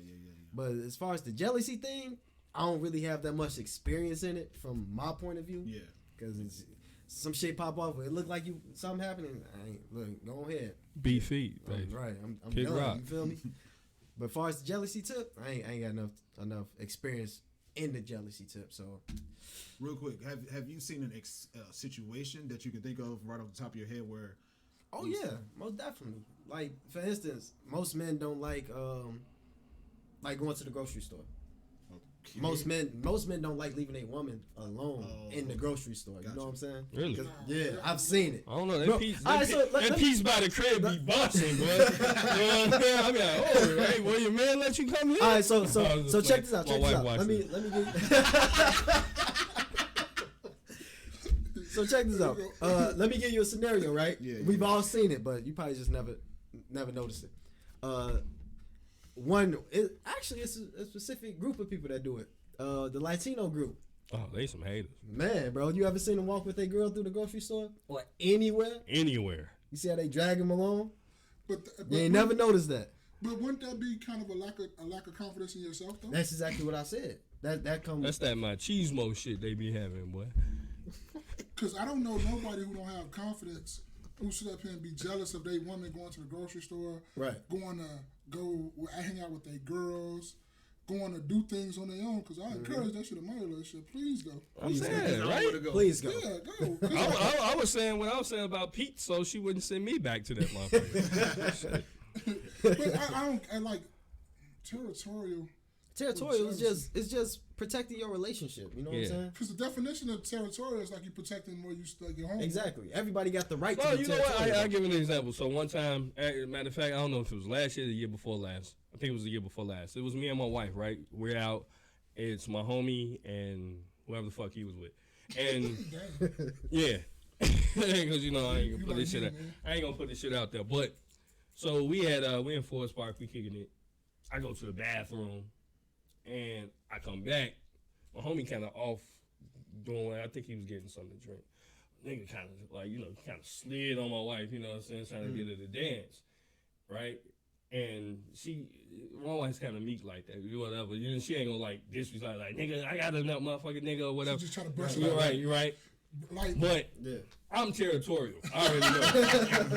But as far as the jealousy thing, I don't really have that much experience in it from my point of view. Yeah. Because it's some shit pop off. It look like something happening. Look, go ahead. Be feet, baby. Right. I'm Kid done. Rock. You feel me? But as far as the jealousy tip, I ain't got enough experience in the jealousy tip. So, real quick, have you seen a situation that you can think of right off the top of your head where? Oh yeah, most definitely. Like for instance, most men don't like going to the grocery store. Okay. Most men don't like leaving a woman alone in the grocery store. Gotcha. You know what I'm saying? Really? Yeah, I've seen it. I don't know. That piece by the crib be busting, boy. You know what I'm saying? I be like, oh, hey, well, your man let you come here? All right, so check this out. Let me get. So check this out. Let me give you a scenario, right? Yeah, we've all seen it, but you probably just never noticed it. It's a specific group of people that do it. The Latino group. Oh, they some haters. Man, bro, you ever seen them walk with their girl through the grocery store or anywhere? Anywhere. You see how they drag them along? But you ain't never noticed that. But wouldn't that be kind of a lack of confidence in yourself, though? That's exactly what I said. That comes. That's that machismo shit they be having, boy. Because I don't know nobody who don't have confidence who sit up here and be jealous of their woman going to the grocery store, right? Going to go hang out with their girls, going to do things on their own. Because I encourage that shit in my relationship. Please go. I'm saying, right? Please go. Yeah, go. I was saying what I was saying about Pete, so she wouldn't send me back to that motherfucker. But I like territorial. Territorial is just protecting your relationship. You know what I'm saying? Because the definition of territorial is like you're protecting where you like your home. Exactly. Everybody got the right to be you know what? I'll give an example. So one time, matter of fact, I don't know if it was last year or the year before last. I think it was the year before last. It was me and my wife, right? We're out. It's my homie and whoever the fuck he was with. And, yeah. Because, you know, I ain't gonna put this shit out. I ain't gonna put this shit out there. But, so we in Forest Park, we kicking it. I go to the bathroom. And I come back, my homie kind of off doing what I think he was getting something to drink. Nigga kind of like, you know, kind of slid on my wife, you know what I'm saying, trying to get her to dance, right? And my wife's kind of meek like that, whatever. You know, she ain't gonna like disrespect, like, nigga, I got a nut motherfucking nigga or whatever. She's just trying to brush You're right, you're right. Like, but I'm territorial. I already know.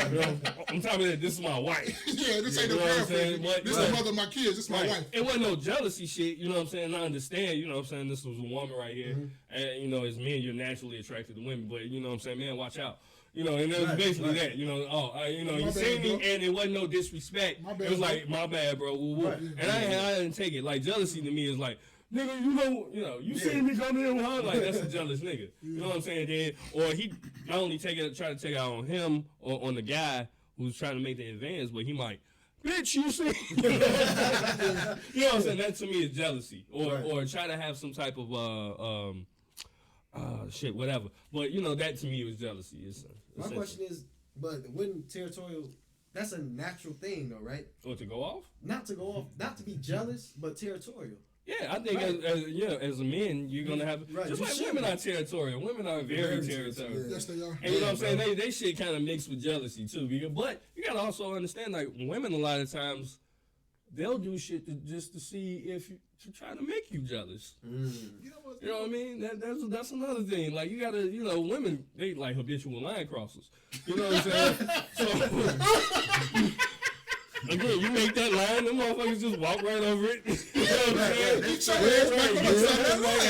You know, I'm talking about this is my wife. Yeah, this ain't no girlfriend. This is the mother of my kids. This is my wife. It wasn't no jealousy shit. You know what I'm saying? I understand. You know what I'm saying? This was a woman right here, and you know, as men, you're naturally attracted to women. But you know what I'm saying, man, watch out. You know, and it was basically that. You know, you know, you see me, and it wasn't no disrespect. It was like, my bad, bro. Woo, woo. Right. And I didn't take it. Like jealousy to me is like, nigga, you see me coming in with her, like that's a jealous nigga. You know what I'm saying? Then, or he not only try to take it out on him or on the guy who's trying to make the advance, but he might, bitch, you see? You know what I'm saying? That to me is jealousy, or try to have some type of shit, whatever. But you know, that to me was jealousy. My question is, but wouldn't territorial? That's a natural thing, though, right? Or to go off? Not to go off, not to be jealous, but territorial. Yeah, I think as a man, you're gonna have just like women are territorial. Women are very territorial. Yes, they are. And you know what I'm saying? They shit kind of mixed with jealousy too. But you gotta also understand, like women, a lot of times they'll do shit just to see if to try to make you jealous. You know what I mean? That's another thing. Like, you gotta, women, they like habitual line crossers. You know what I'm saying? So, again, you make that line, them motherfuckers just walk right over it. You know what I'm saying?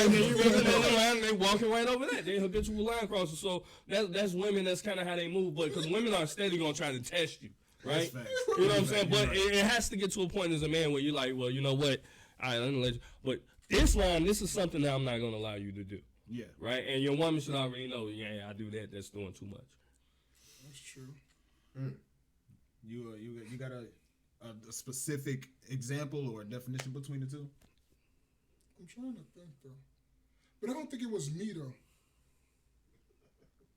And then you make another line, and they walking right over that. They habitual line crossers. So that's women. That's kind of how they move. But because women are steady gonna try to test you, right? You know what I'm saying? But it has to get to a point as a man where you're like, well, you know what? All right, let me let you. But this is something that I'm not gonna allow you to do. Yeah. Right. And your woman should already know. Yeah, I do that. That's doing too much. That's true. You got a specific example or a definition between the two? I'm trying to think though, but I don't think it was me though.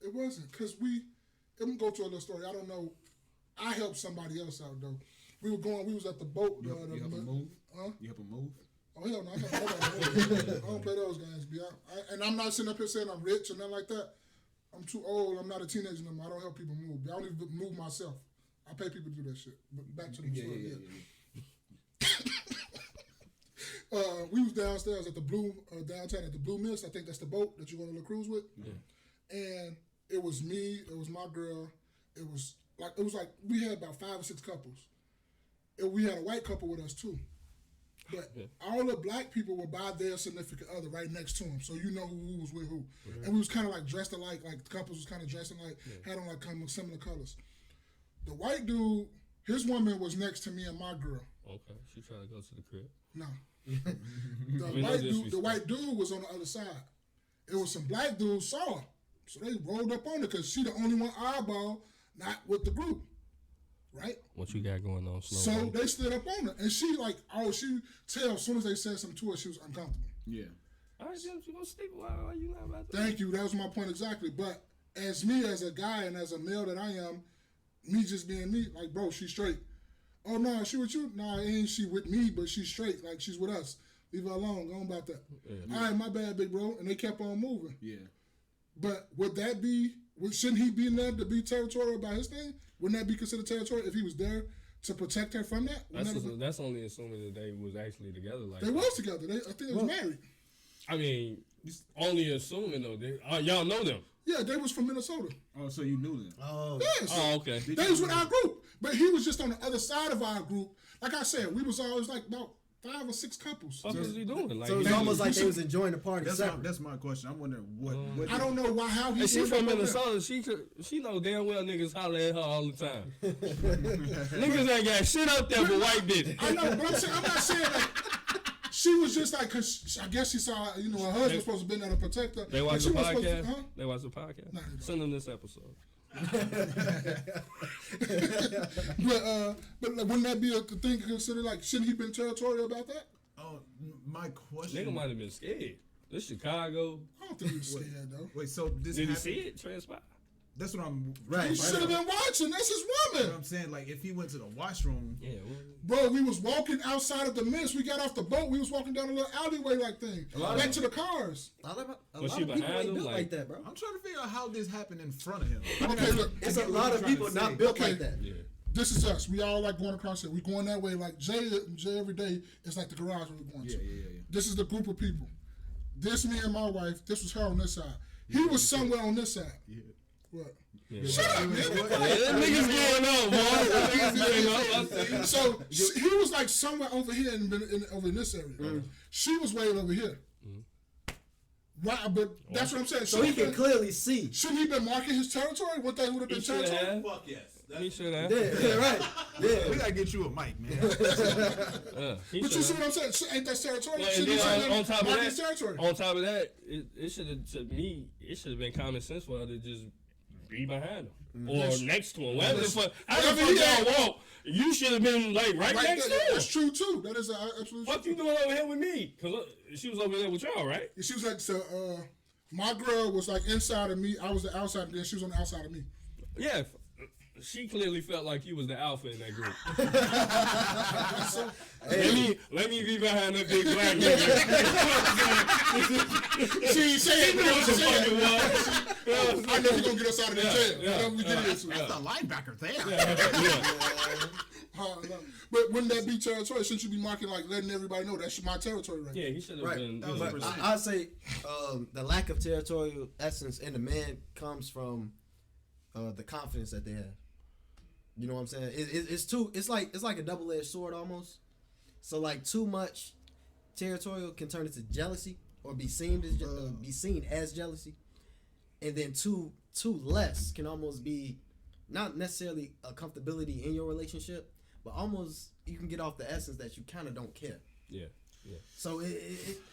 It wasn't, cause I'm gonna go to a little story. I don't know. I helped somebody else out though. We was at the boat. You help them move? Huh? You help them move? Oh hell no! I don't play those games. And I'm not sitting up here saying I'm rich or nothing like that. I'm too old. I'm not a teenager anymore. I don't help people move. I don't even move myself. I pay people to do that shit. But back to the story. We was downstairs at the downtown at the Blue Mist. I think that's the boat that you go on a little cruise with. Yeah. And it was me. It was my girl. It was like we had about 5 or 6 couples. And we had a white couple with us too. But all the black people were by their significant other right next to them, so you know who was with who. Yeah. And we was kind of like dressed alike, like the couples was kind of dressed alike, had on like kind of similar colors. The white dude, his woman was next to me and my girl. Okay, she tried to go to the crib. No. The white dude was on the other side. It was some black dudes saw her, so they rolled up on her because she the only one eyeball not with the group. Right? What you got going on, Snow? So they stood up on her, and she she tell as soon as they said something to her, she was uncomfortable. Yeah. All right, Jim, you gonna stick? Why you not about that? Thank you. That was my point exactly. But as me, as a guy, and as a male that I am, me just being me, like, bro, she's straight. Oh no, she with you? Nah, ain't she with me? But she's straight. Like, she's with us. Leave her alone. Go on about that. Yeah. All right, my bad, big bro. And they kept on moving. Yeah. But would that be? Shouldn't he be there to be territorial about his thing? Wouldn't that be considered territorial if he was there to protect her from that? That's only assuming that they was actually together. Like they was together. I think they was married. I mean, only assuming though. Y'all know them. Yeah, they was from Minnesota. Oh, so you knew them? Oh, yes. Oh, okay. They was with our group, but he was just on the other side of our group. Like I said, we was always like about 5 or 6 couples. What was he doing? Like, so it was almost like they was enjoying the party. That's my question. I'm wondering what I don't know how he. And she from Minnesota. She know damn well niggas holler at her all the time. Niggas ain't got shit up there for white bitch. I know, but I'm not saying that. She was just like, cause I guess she saw, her husband was supposed to be there to protect her. They watch the podcast. They watch the podcast. Nah, send them this episode. but wouldn't that be a thing to consider? Like, shouldn't he been territorial about that? Oh, my question. Nigga might have been scared. This Chicago. I don't think he was scared though. Wait, so this did he see it transpire? That's what I'm. Right. He should have been watching. That's his woman. What I'm saying, like, if he went to the washroom. Yeah. Bro, we was walking outside of the Mist. We got off the boat. We was walking down a little alleyway like thing. Back to the cars. A lot of people ain't built like that, bro. I'm trying to figure out how this happened in front of him. Okay, look. It's a lot of people not built like that. Yeah. This is us. We all like going across it. We going that way. Like Jay every day is like the garage where we're going to. Yeah. This is the group of people. This me and my wife. This was her on this side. He was somewhere on this side. Yeah. What? Yeah. Shut up, man. Niggas going on, boy. So he was like somewhere over here over in this area. She was way over here. Right, but that's what I'm saying. So he can clearly see. Shouldn't he been marking his territory? What they would have been territory? Fuck yes. He should have. Yeah, right. Yeah. We gotta get you a mic, man. But you see what I'm saying? Ain't that territory? Well, and then on top of that, it should have, to me, it should have been common sense for her to just be behind him or next to him. However the fuck y'all walk, you should have been like right next to him. That's true too. That is absolutely true. What you doing over here with me? Cause she was over there with y'all, right? She was like, so my girl was like inside of me. I was the outside, and then she was on the outside of me. Yeah. She clearly felt like you was the alpha in that group. Let me be behind that big black nigga. She said I know you're gonna get us out of the jail. That's a linebacker there. But wouldn't that be territory? Shouldn't you be marking like letting everybody know that's my territory right Yeah, he should have Right. been. That was you know, like percent. I'd say the lack of territorial essence in the man comes from the confidence that they have. You know what I'm saying? It's like a double-edged sword almost. So like too much territorial can turn into jealousy or be seen as jealousy, and then too less can almost be not necessarily a comfortability in your relationship, but almost you can get off the essence that you kind of don't care. Yeah. So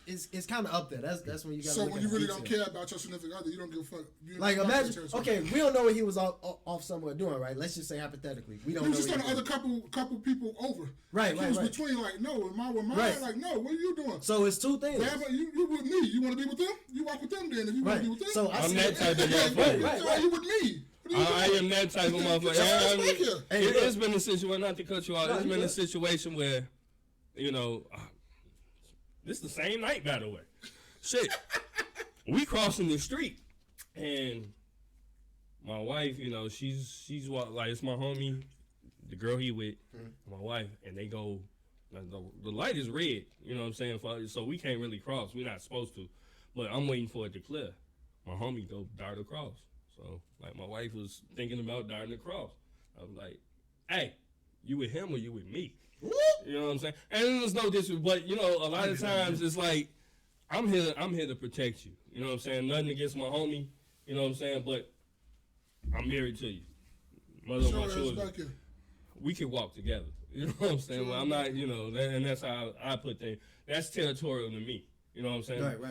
it's kind of up there. That's when you got. So when you really don't care about your significant other, you don't give a fuck. Like imagine, okay, we don't know what he was off somewhere doing, right? Let's just say hypothetically, we don't. You know just what turn the other couple people over. Right. Between like, no, with mine, Right. like, no, what are you doing? So it's two things. Yeah, but you with me. You want to be with them? You walk with them then. If you want to be with them, So I'm that type of motherfucker. Right. You with me? I am that type of motherfucker. It's been a situation, not to cut you off. It's been a situation where, you know, this is the same night, by the way. Shit, we crossing the street, and my wife, you know, she's like, it's my homie, the girl he with, my wife, and they go, the light is red, you know what I'm saying? So we can't really cross. We're not supposed to, but I'm waiting for it to clear. My homie go dart across. So like my wife was thinking about darting across. I was like, hey, you with him or you with me? You know what I'm saying? And there's no disrespect, but you know, a lot of times it's like I'm here to protect you. You know what I'm saying? Nothing against my homie. You know what I'm saying? But I'm married to you, mother of my children. We can walk together. You know what I'm saying? Well, I'm not. You know, and that's how I put things. That's territorial to me. You know what I'm saying? Right.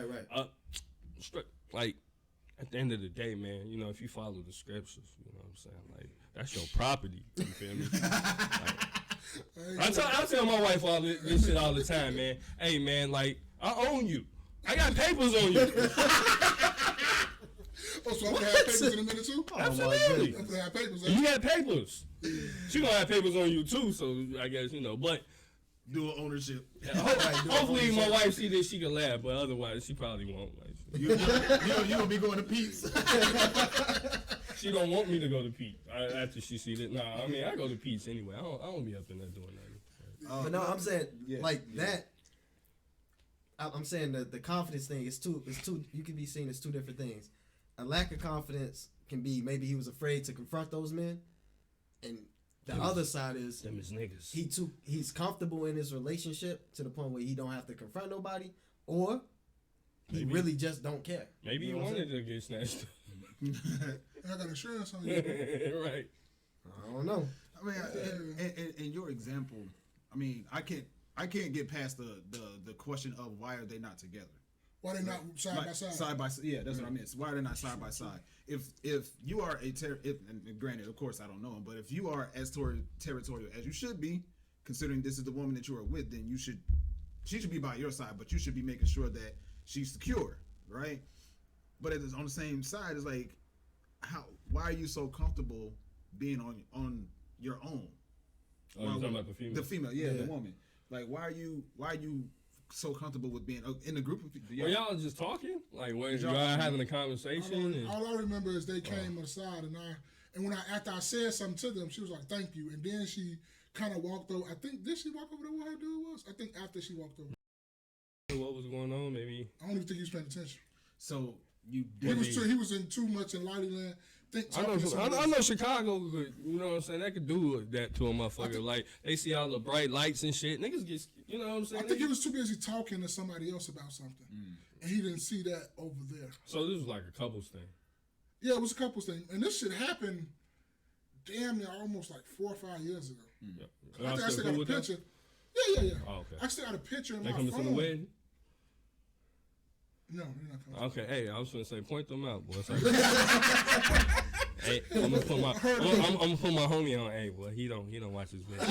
Like at the end of the day, man. You know, if you follow the scriptures, you know what I'm saying? Like that's your property. You feel me? I tell my wife all this shit all the time, man. Hey, man, like, I own you. I got papers on you. Oh, so I'm going to have papers in a minute, too? Absolutely. I'm going to have papers. You got papers. She going to have papers on you, too, so I guess, you know, but. Dual ownership. Hopefully my wife see this, she can laugh, but otherwise she probably won't. Like, you gonna be going to Pete's. She don't want me to go to Pete after she see that. Nah, I mean I go to Pete's anyway. I don't be up in there doing nothing. But no, I'm saying that. I'm saying that the confidence thing is two. You can be seen as two different things. A lack of confidence can be maybe he was afraid to confront those men, and the other side is them is niggas. He's comfortable in his relationship to the point where he don't have to confront nobody, or he really just don't care. Maybe he wanted to get snatched. I got insurance on you. Right. I don't know. I mean, in your example, I mean, I can't get past the question of why are they not together? Why they not side by side? Side by side, yeah, that's what I meant. So why are they not side by side? If you are and granted, of course, I don't know him, but if you are as territorial as you should be, considering this is the woman that you are with, then she should be by your side, but you should be making sure that she's secure, right? But on the same side, it's like, why are you so comfortable being on your own? Oh, you're talking about the female? The female, yeah, the woman. Like, why are you so comfortable with being in a group of people? Were y'all just talking? Like, were y'all having a conversation? All I remember is they came aside, and after I said something to them, she was like, "Thank you," and then she kind of walked over. I think did she walk over to where her dude was? I think after she walked over. What was going on? Maybe I don't even think he was paying attention. So you he was in too much in Lightyland. I know Chicago, you know what I'm saying? They could do that to a motherfucker. Like, they see all the bright lights and shit. Niggas get, you know what I'm saying? I think he was too busy talking to somebody else about something. And he didn't see that over there. So this was like a couples thing? Yeah, it was a couples thing. And this shit happened damn near almost like 4 or 5 years ago. Yeah. I still got a picture. Yeah. Oh, okay. I still got a picture in my phone. They coming to the wedding? No, you're not coming. Okay, hey, I was gonna say, point them out, boy. Hey, I'm gonna put my homie on. Hey, boy, he don't watch his video.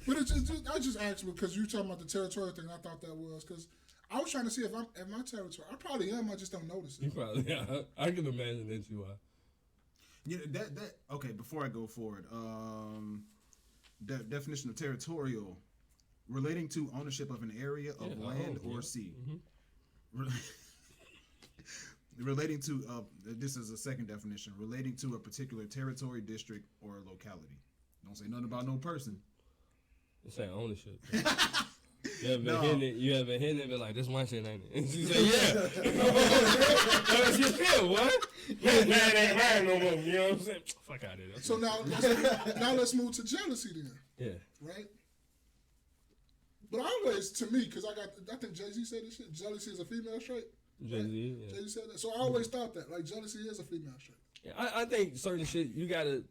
But I just asked because you talking about the territorial thing. I thought that was because I was trying to see if I'm at my territory. I probably am. I just don't notice it. You probably, yeah. I can imagine that you are. Yeah, that okay. Before I go forward, the definition of territorial. Relating to ownership of an area of land or sea. Relating to this is a second definition. Relating to a particular territory, district, or locality. Don't say nothing about no person. It's saying ownership. You have been hitting it, but like, this my shit, ain't it? And she said, yeah. That's your shit, what? Man, it ain't mine no more. You know what I'm saying? Fuck out of here. So now let's move to jealousy then. Yeah. Right? But always, to me, because I think Jay-Z said this shit, jealousy is a female trait. Jay-Z, right? Jay-Z said that. So I always thought that, like, jealousy is a female trait. Yeah, I think certain shit, you gotta,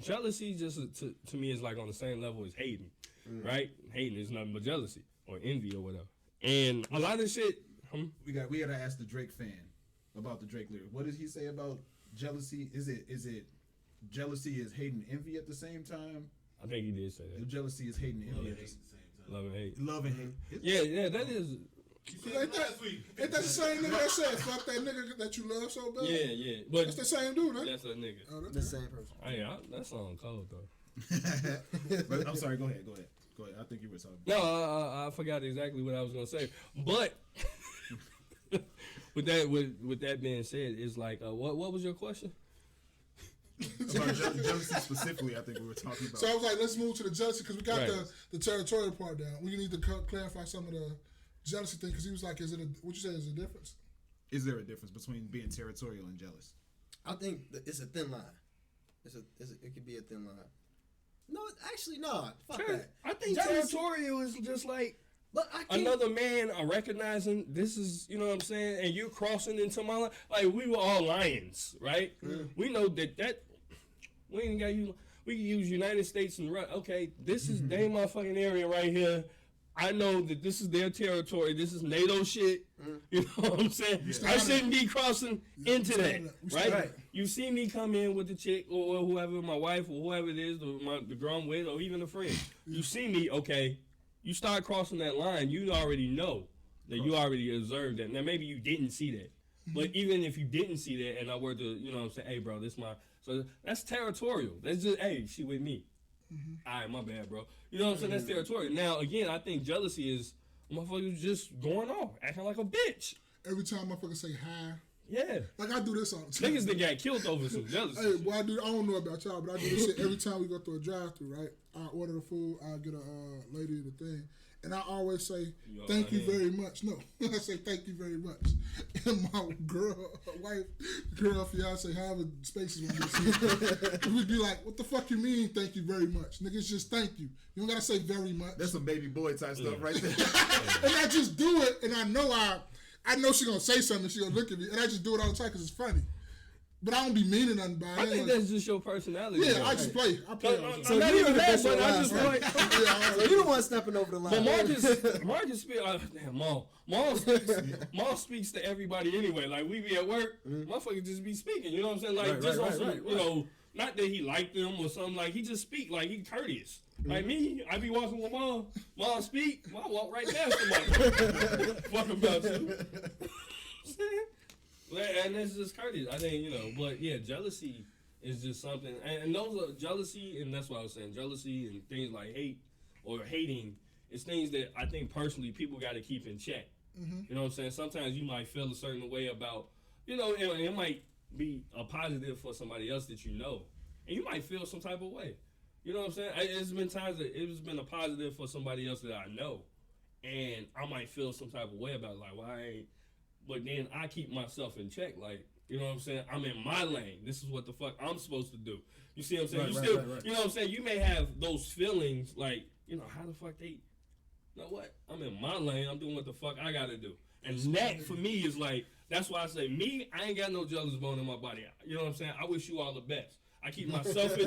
jealousy just to me is like on the same level as hating, right? Hating is nothing but jealousy or envy or whatever. And a lot of shit, we gotta ask the Drake fan about the Drake lyric. What did he say about jealousy? Is it jealousy is hating envy at the same time? I think he did say that. Jealousy is hating envy at the same time. Love and hate. Love and hate. Yeah, that is. Ain't that the same nigga that said, fuck that nigga that you love so bad? Yeah. But that's the same dude, right? That's a nigga. Oh, The same person. Hey, that song cold, though. But I'm sorry, go ahead. I think you were talking. No, I forgot exactly what I was going to say. But with that being said, it's like, what was your question? About jealousy specifically, I think we were talking about. So I was like, let's move to the jealousy because we got Right. the territorial part down. We need to clarify some of the jealousy thing because he was like, what you say is a difference? Is there a difference between being territorial and jealous? I think it's a thin line. It could be a thin line. No, actually, no. Fuck that. I think Jealousy- territorial is just like But I can't. another man recognizing this is, you know what I'm saying, and you're crossing into my line. Like, we were all lions, right? We know that we ain't got you. We can use United States and okay, this is their motherfucking area right here. I know that this is their territory. This is NATO shit. You know what I'm saying? Yeah. I shouldn't be crossing into that, right? Right. You see me come in with the chick or whoever, my wife or whoever it is, the girl I'm with, or even a friend. You see me, okay. You start crossing that line, you already know that you already observed that. Now, maybe you didn't see that. But even if you didn't see that and I were to, you know what I'm saying, hey, bro, this my... So that's territorial. That's just, hey, she with me. All right, my bad, bro. You know what I'm saying? That's territorial. Now, again, I think jealousy is motherfuckers just going off, acting like a bitch. Every time motherfucker say hi. Yeah. Like, I do this all the time. Niggas that got killed over some jealousy. Hey, boy, I don't know about y'all, but I do this shit every time we go through a drive-thru, right? I order the food, I get a lady the thing, and I always say, thank you very much. No, I say, thank you very much. And my fiance, however spaces we'd be like, what the fuck you mean, thank you very much? Niggas, just thank you. You don't gotta say very much. That's some baby boy type stuff right there. And I just do it, and I know she gonna say something, she gonna look at me, and I just do it all the time because it's funny. But I don't be meaning nothing by it. I think that's just your personality. Yeah, I just play. I play. So not even that, but I just line, like... So you the one stepping over the line. But Marcus speaks... damn, Mom speaks to everybody anyway. Like, we be at work, motherfucker just be speaking. You know what I'm saying? Like, right. You know, not that he liked them or something. Like, he just speak. Like, he courteous. Like me, I be walking with Mom. Mom speak. Mom walk right past somebody. Fuck about you. And that's just courteous. I think, you know, but yeah, jealousy is just something. And those are jealousy, and that's what I was saying. Jealousy and things like hate or hating is things that I think personally people got to keep in check. You know what I'm saying? Sometimes you might feel a certain way about, you know, it might be a positive for somebody else that you know. And you might feel some type of way. You know what I'm saying? It's been times that it's been a positive for somebody else that I know. And I might feel some type of way about it, like, why ain't. But then I keep myself in check, like, you know what I'm saying? I'm in my lane. This is what the fuck I'm supposed to do. You see what I'm saying? Right. You know what I'm saying? You may have those feelings, like, you know, how the fuck you know what? I'm in my lane. I'm doing what the fuck I gotta do. And that, for me, is like, that's why I say, me, I ain't got no jealous bone in my body. You know what I'm saying? I wish you all the best. I keep myself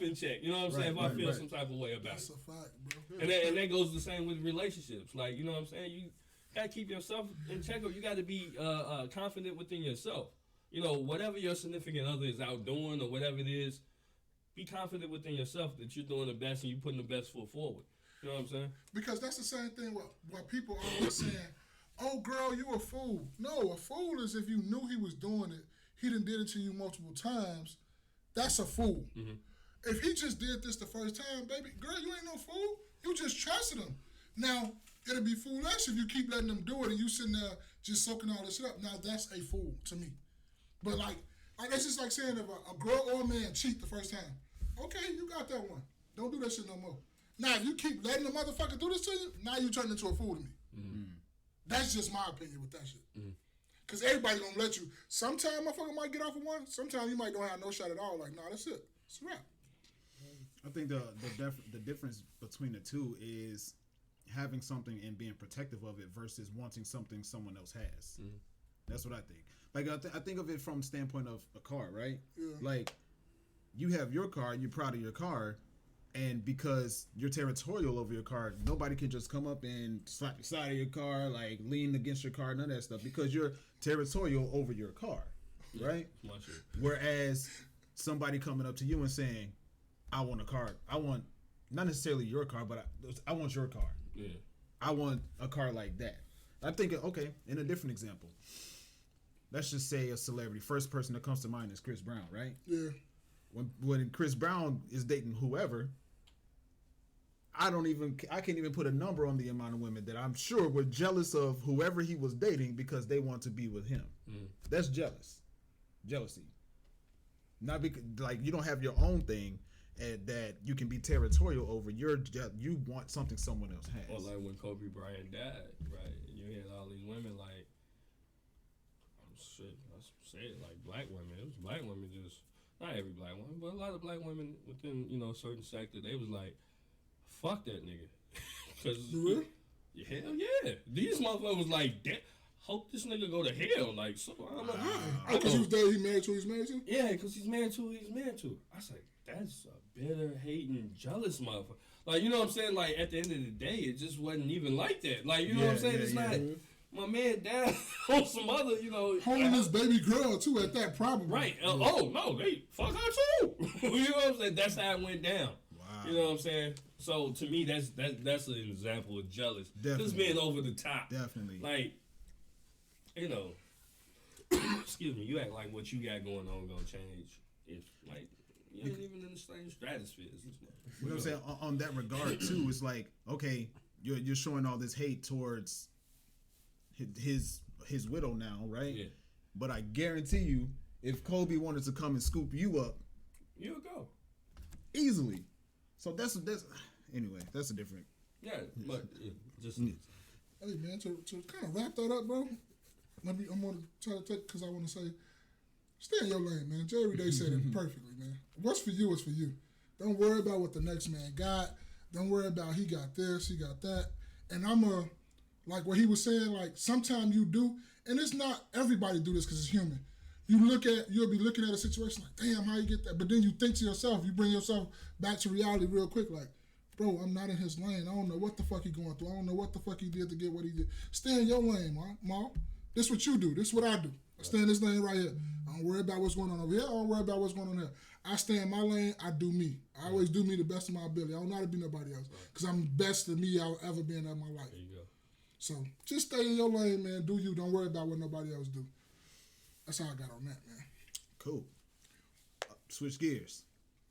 in check. You know what I'm saying? If I feel some type of way about That's it. a fact, bro. And that goes the same with relationships. Like, you know what I'm saying? You gotta keep yourself in check, or you gotta be confident within yourself. You know, whatever your significant other is out doing or whatever it is, be confident within yourself that you're doing the best and you're putting the best foot forward. You know what I'm saying? Because that's the same thing what people always saying, oh, girl, you a fool. No, a fool is if you knew he was doing it, he done did it to you multiple times, that's a fool. If he just did this the first time, baby, girl, you ain't no fool. You just trusted him. Now, it'll be foolish if you keep letting them do it and you sitting there just soaking all this shit up. Now that's a fool to me. But like that's just like saying if a girl or a man cheat the first time. Okay, you got that one. Don't do that shit no more. Now if you keep letting the motherfucker do this to you, now you turn into a fool to me. Mm-hmm. That's just my opinion with that shit. Mm-hmm. Cause everybody gonna let you. Sometimes motherfucker might get off of one. Sometimes you might don't have no shot at all. Like, nah, that's it. It's a wrap. I think the difference between the two is having something and being protective of it versus wanting something someone else has. Mm-hmm. That's what I think. Like I think of it from the standpoint of a car, right? Yeah. Like you have your car, you're proud of your car, and because you're territorial over your car, nobody can just come up and slap the side of your car, like lean against your car, none of that stuff, because you're territorial over your car, right? Whereas somebody coming up to you and saying, I want a car. I want not necessarily your car, but I want your car. Yeah. I want a car like that. I'm thinking, okay, in a different example, let's just say a celebrity. First person that comes to mind is Chris Brown, right? Yeah. When Chris Brown is dating whoever, I can't even put a number on the amount of women that I'm sure were jealous of whoever he was dating because they want to be with him. Mm. That's jealousy. Not because like you don't have your own thing and that you can be territorial over. You want something someone else has. Or like when Kobe Bryant died, right? And you had all these women like, I say it like black women. It was black women, just not every black woman, but a lot of black women within a certain sector. They was like, fuck that nigga. Cause hell yeah, these motherfuckers was like, hope this nigga go to hell. Like, so I don't know. Because he was there, he married to who he's married to? Yeah, because he's married to who he's married to. I was like, that's a bitter, hating, jealous motherfucker. Like, you know what I'm saying? Like, at the end of the day, it just wasn't even like that. Like, you know what I'm saying? It's not my man down on some other, holding his baby girl, too, at that problem. Right. Oh, no, they fuck her, too. You know what I'm saying? That's how it went down. Wow. You know what I'm saying? So, to me, that's an example of jealous. Definitely. Just being over the top. Definitely. Like, excuse me, you act like what you got going on gonna change if, like, you ain't even in the same stratosphere. You know what I'm saying? On that regard, too, it's like, okay, you're showing all this hate towards his widow now, right? Yeah. But I guarantee you, if Kobe wanted to come and scoop you up, you'll go easily. So that's anyway. That's a different. Yeah, but just. Hey man, to kind of wrap that up, bro. I'm gonna try to take because I want to say, stay in your lane, man. Jerry Day said it perfectly, man. What's for you is for you. Don't worry about what the next man got. Don't worry about he got this, he got that. And like what he was saying, like sometimes you do, and it's not everybody do this because it's human. You'll be looking at a situation like, damn, how you get that? But then you think to yourself, you bring yourself back to reality real quick, like, bro, I'm not in his lane. I don't know what the fuck he going through. I don't know what the fuck he did to get what he did. Stay in your lane, Ma. This what you do. This what I do. I stay in this lane right here. I don't worry about what's going on over here. I don't worry about what's going on here. I stay in my lane. I do me. I always do me the best of my ability. I don't know how to be nobody else because I'm the best of me I'll ever been in my life. There you go. So just stay in your lane, man. Do you. Don't worry about what nobody else do. That's how I got on that, man. Cool. Switch gears.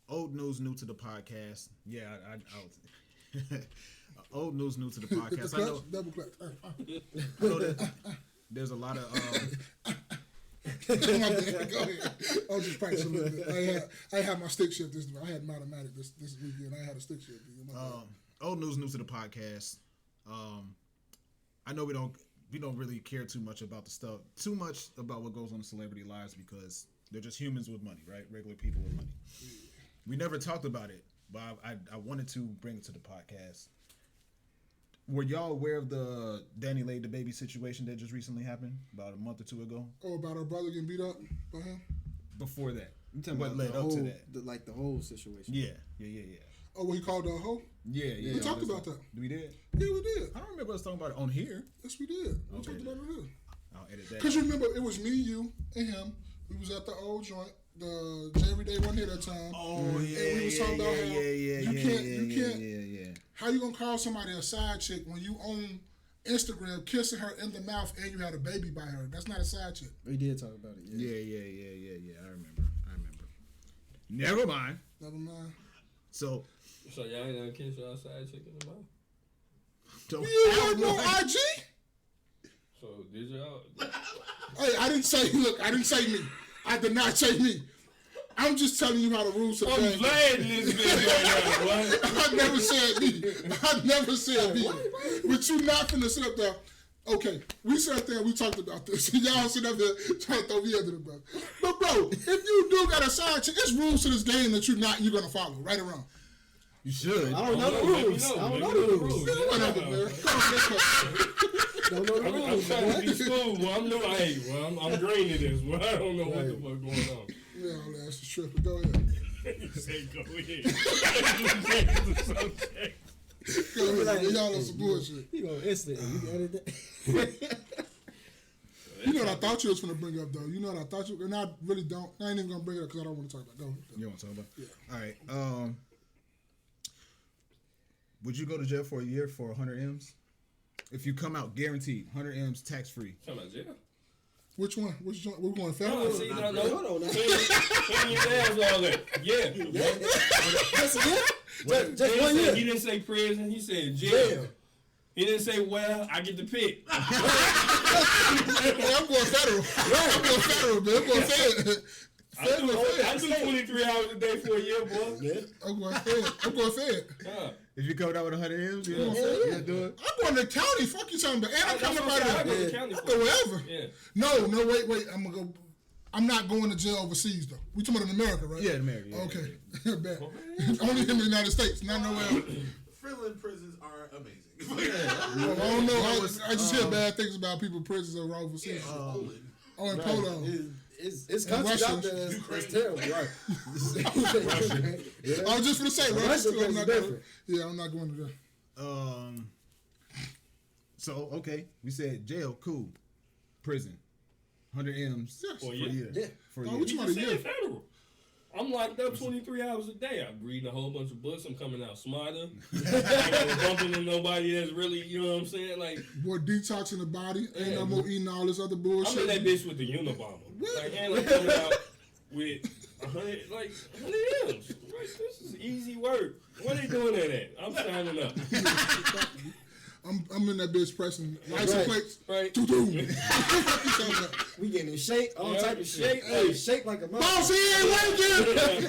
Old news new to the podcast. Yeah, old news new to the podcast. I know. Double clutch. I know that there's a lot of. Go ahead. I'll just practice a little bit. I had my stick shift this. I had mathematics this weekend. I had a stick shift. Old news new to the podcast. I know we don't really care too much about what goes on in celebrity lives because they're just humans with money, right? Regular people with money. We never talked about it, but I wanted to bring it to the podcast. Were y'all aware of the Danny laid the baby situation that just recently happened about a month or two ago? Oh, about her brother getting beat up by him? Before that. You talking about led up to that? The whole situation. Yeah. Oh, what he called her a hoe? Yeah. We talked about that. We did? Yeah, we did. I don't remember us talking about it on here. Yes, we did. We talked about it here. I'll edit that. Because you remember, it was me, you, and him. We was at the old joint. The Jerry Day wasn't here that time. Oh, yeah. And we was talking about how you can't. Yeah. How you gonna call somebody a side chick when you own Instagram kissing her in the mouth and you had a baby by her? That's not a side chick. We did talk about it. Yeah. I remember. Never mind. So y'all ain't gonna kiss y'all side chick in the mouth? You have no IG? So did y'all? Hey, I didn't say. Look, I didn't say me. I did not say me. I'm just telling you how the rules are. I'm glad this bitch right now, I never said me. I never said me. But you not finna sit up there. Okay, we sat there and we talked about this. Y'all sit up there trying to throw me under the bus. But bro, if you do got a side chick, it's rules to this game that you're gonna follow, right or wrong. You should. I don't know the rules. I don't know the rules. Whatever, man. Don't know the I'm rules. trying to be smooth, well, I'm new. Hey, well, I'm green to this. Well, I don't know what the fuck going on. Yeah, I'll ask the stripper. Go ahead. You say go ahead. Go ahead. Y'all on some bullshit. You gonna instant and you can edit that. You know what I thought you was finna bring up though. You know what I thought you, and I really don't. I ain't even gonna bring it up because I don't want to talk about it. Go ahead. You want to talk about? Yeah. All right. Would you go to jail for a year for 100 M's? If you come out guaranteed 100 M's tax free. Talking about jail? Which one? Which one? We're going federal. No, see, no. Hold on now. Clean your nails all that. Yeah. Just 1 year. He didn't say prison. He said jail. He didn't say, well, I get to pick. Hey, I'm going federal. I'm going federal, man. I'm going federal. I do 23 hours a day for a year, boy. Yeah. I'm going fed. I'm going fed. If you come out with 100 M's, you Yeah. yeah, do it. I'm going to county. Fuck you talking about. And I'm coming right I out go of to there. county I for go wherever. Yeah. No, wait. I'm not going to jail overseas though. We talking about in America, right? Yeah, in America. Yeah, Okay. yeah. Bad. Only in the United States, not nowhere else. Finland prisons are amazing. I don't know. I just hear bad things about people in prisons or overseas. Poland. Oh, in Poland. It's countries out there that's terrible. Right. I was just gonna say, right? Russia I'm not different. going. Yeah, I'm not going to that. So okay, we said jail, cool. Prison, 100 M's Yes. for a Yeah. year. Yeah. For a Oh, year. what You you just want to said hear? federal. I'm locked up 23 hours a day. I'm reading a whole bunch of books. I'm coming out smarter. I ain't bumping into nobody that's really, you know what I'm saying? Like, More detox in the body. Ain't Yeah. no more eating all this other I'm bullshit. in that bitch with the Unabomber. What? Like, and I'm coming out with 100 M's. Right? This is easy work. Where they doing that at? I'm signing up. I'm in that bitch pressing license Right. plates. Right? Doo-doo. We getting in shape, all Yeah, type of shit. shape. Hey, shape like a Boss, mother. he ain't working. I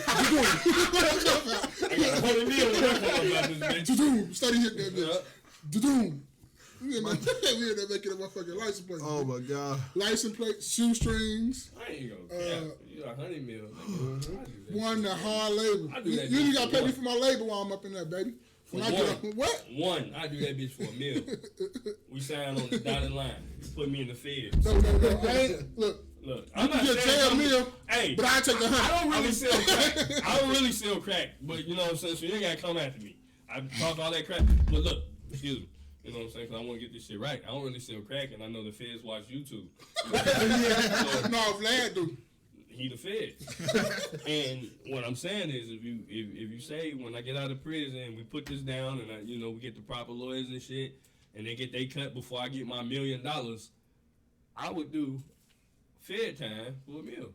got 100 meals about this bitch. Doo-doo. Study hit that bitch. Yeah. Doo-doo. We in there making a motherfucking license plate. Oh my god. License plate, shoestrings. I ain't gonna care. You got 100 meals. I do that. One, the hard labor. I do that You bitch got to for pay me one. for my labor while I'm up in there, baby. When I For get up, one. what? One, I do that bitch for a meal. We sign on the dotted line. You put me in the feds. No. I ain't, look, Look, you I'm not can get saying jail I'm- meal, Hey, but I take the I don't really 100. sell crack. I don't really sell crack, but you know what I'm saying? So you ain't gotta come after me. I talk all that crap. But look, excuse me. You know what I'm saying? Because I want to get this shit right. I don't really sell crack, and I know the feds watch YouTube. So, No, Vlad do. he the feds. And what I'm saying is, if you say when I get out of prison, we put this down, and we get the proper lawyers and shit, and they get they cut before I get my $1 million, I would do fed time for a meal.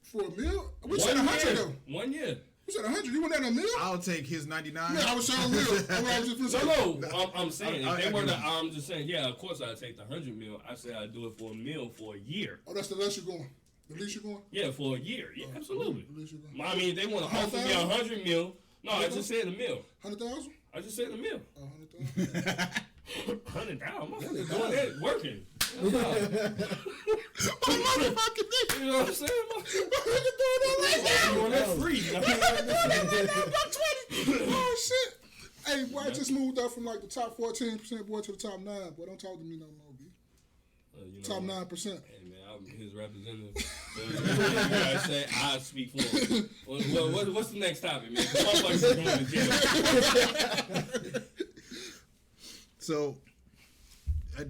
For a meal? We said 100 though. 1 year. We said 100. You want that a meal? I'll take his 99. Yeah, I was saying a meal. I was just gonna say. No, I'm saying I if they were to, agree. I'm just saying, yeah, of course I'd take the 100 meal. I say I'd do it for a meal for a year. Oh, that's the less you're going. The least you're going? Yeah, for a year. Yeah, absolutely. The least you're going. I mean, if they want to offer me 100 mil. No, I just said a meal. 100,000? I just said a meal. Oh, 100,000. 100,000. I'm doing that working. Oh, motherfucking nigga. You know what I'm saying? Nigga doing that right I'm doing that free. now. Oh, shit. Hey, boy, I just moved up from like the top 14% boy to the top 9. Boy, don't talk to me no more, B. Top 9%. Hey, man, I'm his representative. I say I speak for him. What's the next topic, man? Motherfuckers are going to jail. So,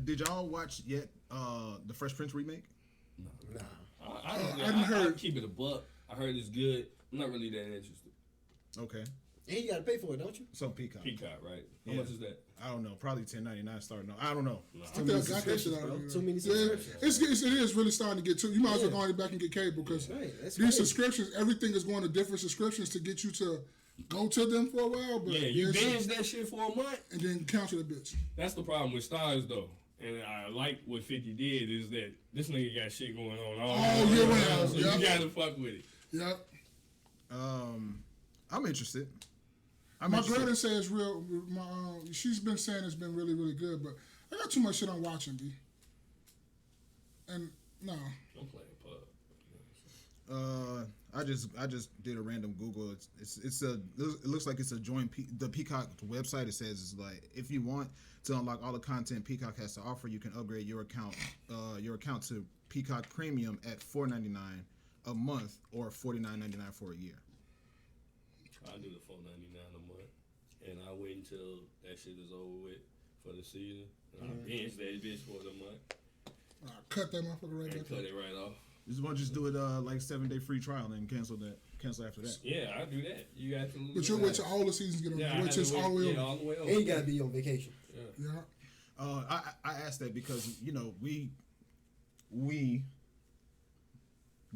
did y'all watch yet the Fresh Prince remake? Nah. I keep it a buck. I heard it's good. I'm not really that interested. Okay. And you gotta pay for it, don't you? Some Peacock. Peacock, right? How Yeah. much is that? I don't know. Probably $10.99 starting. I don't know. I think I got that shit out of here. Too many Yeah, subscriptions. it is really starting to get to. You might as well go back and get cable because Right, that's these crazy. subscriptions, everything is going to different subscriptions to get you to go to them for a while. But Yeah, you it's- binge that shit for a month. and then cancel the bitch. That's the problem with Stars, though. And I like what 50 did is that this nigga got shit going on all year year round. round, so Yep. you gotta fuck with it. Yep. I'm interested. My girl says real. She's been saying it's been really, really good, but I got too much shit I'm watching, B. And no. I'm playing pub. I just did a random Google. It looks like it's a joint. The Peacock website. It says it's like if you want to unlock all the content Peacock has to offer, you can upgrade your account to Peacock Premium at $4.99 a month or $49.99 for a year. I do the $4.99 a month, and I wait until that shit is over with for the season. And I binge that bitch for the month. Cut that motherfucker right And there. cut it right off. You want to just do it like 7-day free trial and cancel after that. Yeah, I do that. You got to. But you'll wait till all the seasons get over. Yeah, Which is all the way over. all the way over. And you gotta be on vacation. Yeah. I asked that because we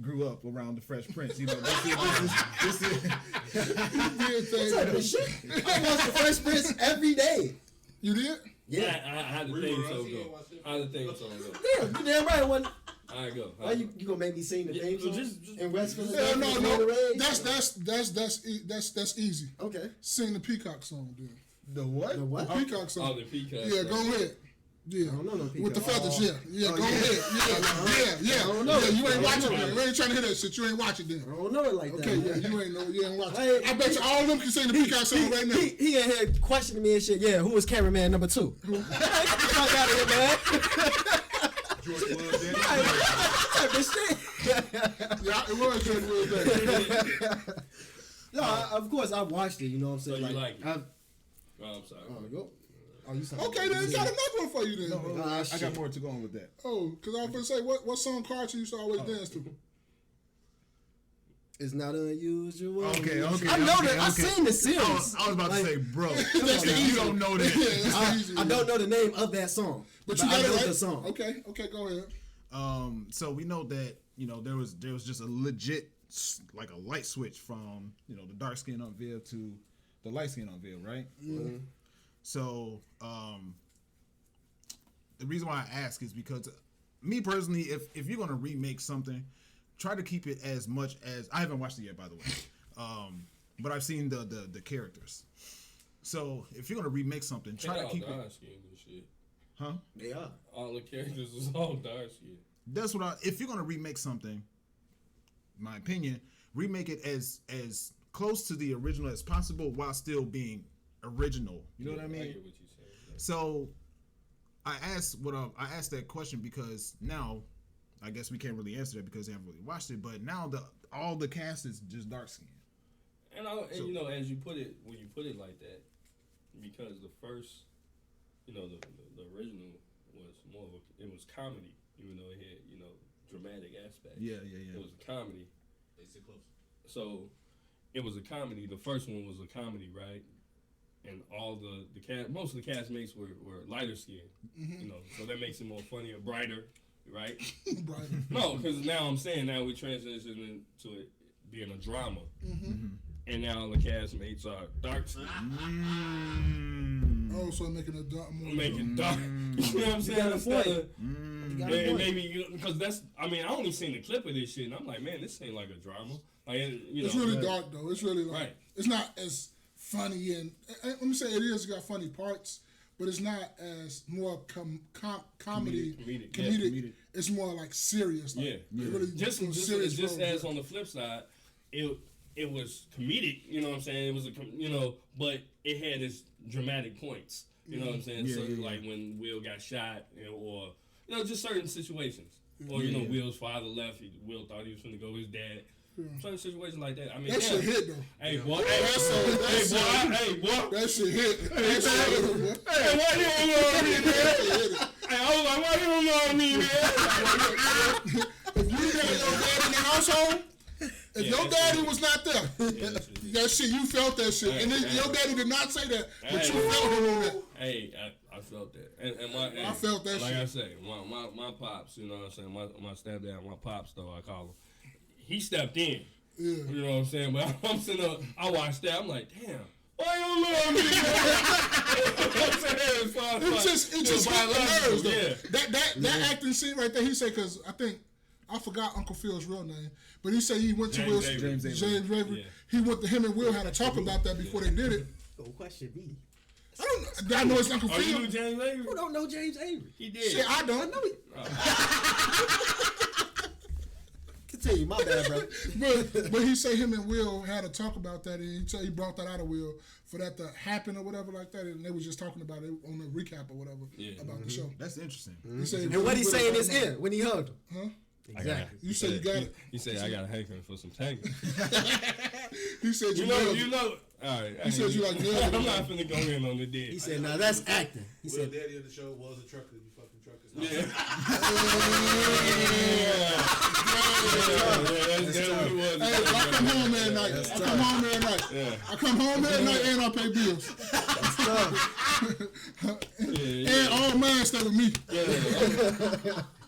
grew up around the Fresh Prince. This is What type of shit? I watch the Fresh Prince every day. You did? Yeah. I had to think so go. I had to think so go. Damn, you damn right. One. I go. Why you gonna make me sing the theme song? just- in West Yeah, Philadelphia? no. That's easy. Okay. Sing the Peacock song, dude. the what? The what? The Peacock song. Oh, the Peacock. Yeah, go ahead. Yeah. I don't know no Peacock. With the feathers, yeah. Go ahead. Yeah. I don't know. Yeah, you I ain't don't watching know. it. You ain't trying to hear that shit. You ain't watching it. I don't know it like Okay, that. yeah, you ain't watching Hey, it. I bet you all of them can sing the Peacock song right now. He in here questioning me and shit. Yeah, who was cameraman number 2? Get the fuck out of here, man. George Willis. Type of shit. Yeah, it was George Willis. No, of course I watched it. You know what I'm saying? So you like it? I've, Oh, I'm sorry. go. Oh, you Okay, then got another one for you then. I got more to go on with that. Oh, because I was going to say, what song Carter used to always dance to? It's not unusual. Okay. I know that. I seen the series. I was about to Like, say, bro, That's the you easy don't know Yeah, that. that's the easy I one. don't know the name of that song, But but you got I know it right. the song. Okay, go ahead. So we know that there was just a legit like a light switch from the dark skin on Veil to the light skin on Veil, right? Mm-hmm. So the reason why I ask is because me personally, if you're gonna remake something, try to keep it as much as I haven't watched it yet, by the way, but I've seen the characters. So if you're gonna remake something, try to keep it. Dark skin and shit. Huh? They are. All the characters is all dark skin. That's what if you're gonna remake something, in my opinion, remake it as close to the original as possible while still being original. You know what I mean? I get what you're saying. So I asked that question because now I guess we can't really answer that because they haven't really watched it. But now all the cast is just dark skin. And as you put it, when you put it like that, because the first, the original was more of it was comedy, even though it had dramatic aspects. Yeah. It was a comedy. They sit close. So it was a comedy. The first one was a comedy, right? And all the cast, most of the castmates were lighter skinned, so that makes it more funnier, brighter, right? Brighter. No, because now we transitioning into it being a drama, and now the castmates are dark skinned. Oh, so making it dark more. Making dark. You know what I'm saying? got a Instead point. of- You got a and point. maybe because I only seen the clip of this shit, and I'm like, man, this ain't like a drama. Like, It's really dark though. It's really like Right. it's not as funny and let me say it is got funny parts, but it's not as more comedy. Comedic, comedic. It's more like serious. Like, Yeah. it really Just serious roles, as yeah. on the flip side, it was comedic. You know what I'm saying? It was but it had its dramatic points. You know what I'm saying? Yeah, so yeah. like when Will got shot, or just certain situations, or Yeah. Will's father left. Will thought he was going to go with his dad. Certain situations like that. I mean, That damn. shit hit though. Hey boy, That boy. That shit hit. That shit hit, boy. Hey, why you don't love me, man? Hey, I was like, why you don't love me, man? If you had your dad in the household, if your daddy was not there, that shit, you felt that shit. Hey, And then hey. your daddy did not say that, but Hey. you felt him on that. Hey, I felt that, and I felt that like shit. I say, my pops, you know what I'm saying, my stepdad, my pops though I call him. He stepped in, Yeah. you know what I'm saying. But I'm sitting up, I watched that, I'm like, damn, Why you don't love me? It just hit the nerves though. Yeah. That acting scene right there. He said because I forgot Uncle Phil's real name, but he said he went to James Avery. Yeah. He went to him and Will had to talk about that before they did it. Question B. I know it's Uncle Oh, Phil. you knew James Avery? Who don't know James Avery? He did. Shit, I don't. I know it. Continue, my bad, bro. But he said him and Will had to talk about that, and he said he brought that out of Will for that to happen or whatever like that, and they was just talking about it on the recap or whatever about the show. That's interesting. He said, And what he say in his ear when he hugged him? Huh? Exactly. You said you got it. He said I got a hankering for some tank. He said You know. All right. He said you like nailed it. I'm not finna go in on the dead. He said, "Now that's acting." He Will said, Daddy of the show was a trucker. You fucking truckers. Yeah. Hey, I come home every night. I come home every night and I pay bills. And all mine stay with me.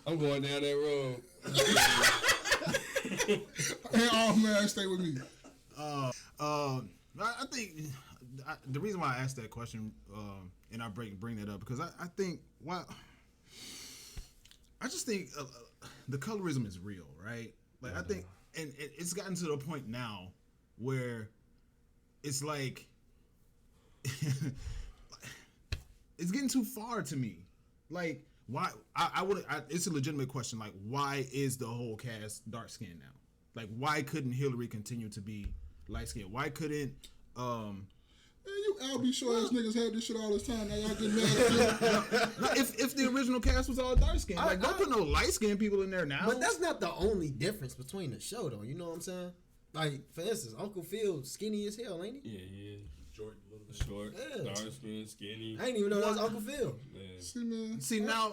I'm going down that road. And all mine stay with me. I think the reason why I asked that question, and I bring that up because I think I just think the colorism is real, right? Like I think, and it's gotten to the point now where it's like it's getting too far to me. Like why? It's a legitimate question. Like why is the whole cast dark skinned now? Like why couldn't Hillary continue to be light skinned? Why couldn't Man, you Albie short ass niggas had this shit all this time. Now y'all get mad. if the original cast was all dark skinned, like don't put no light skinned people in there now. but that's not the only difference between the show, though. You know what I'm saying? Like, for instance, Uncle Phil skinny as hell, ain't he? Yeah. Jordan, a little bit. Short, Yeah. dark skin, skinny. I didn't even know that was Uncle Phil. Man. See, man.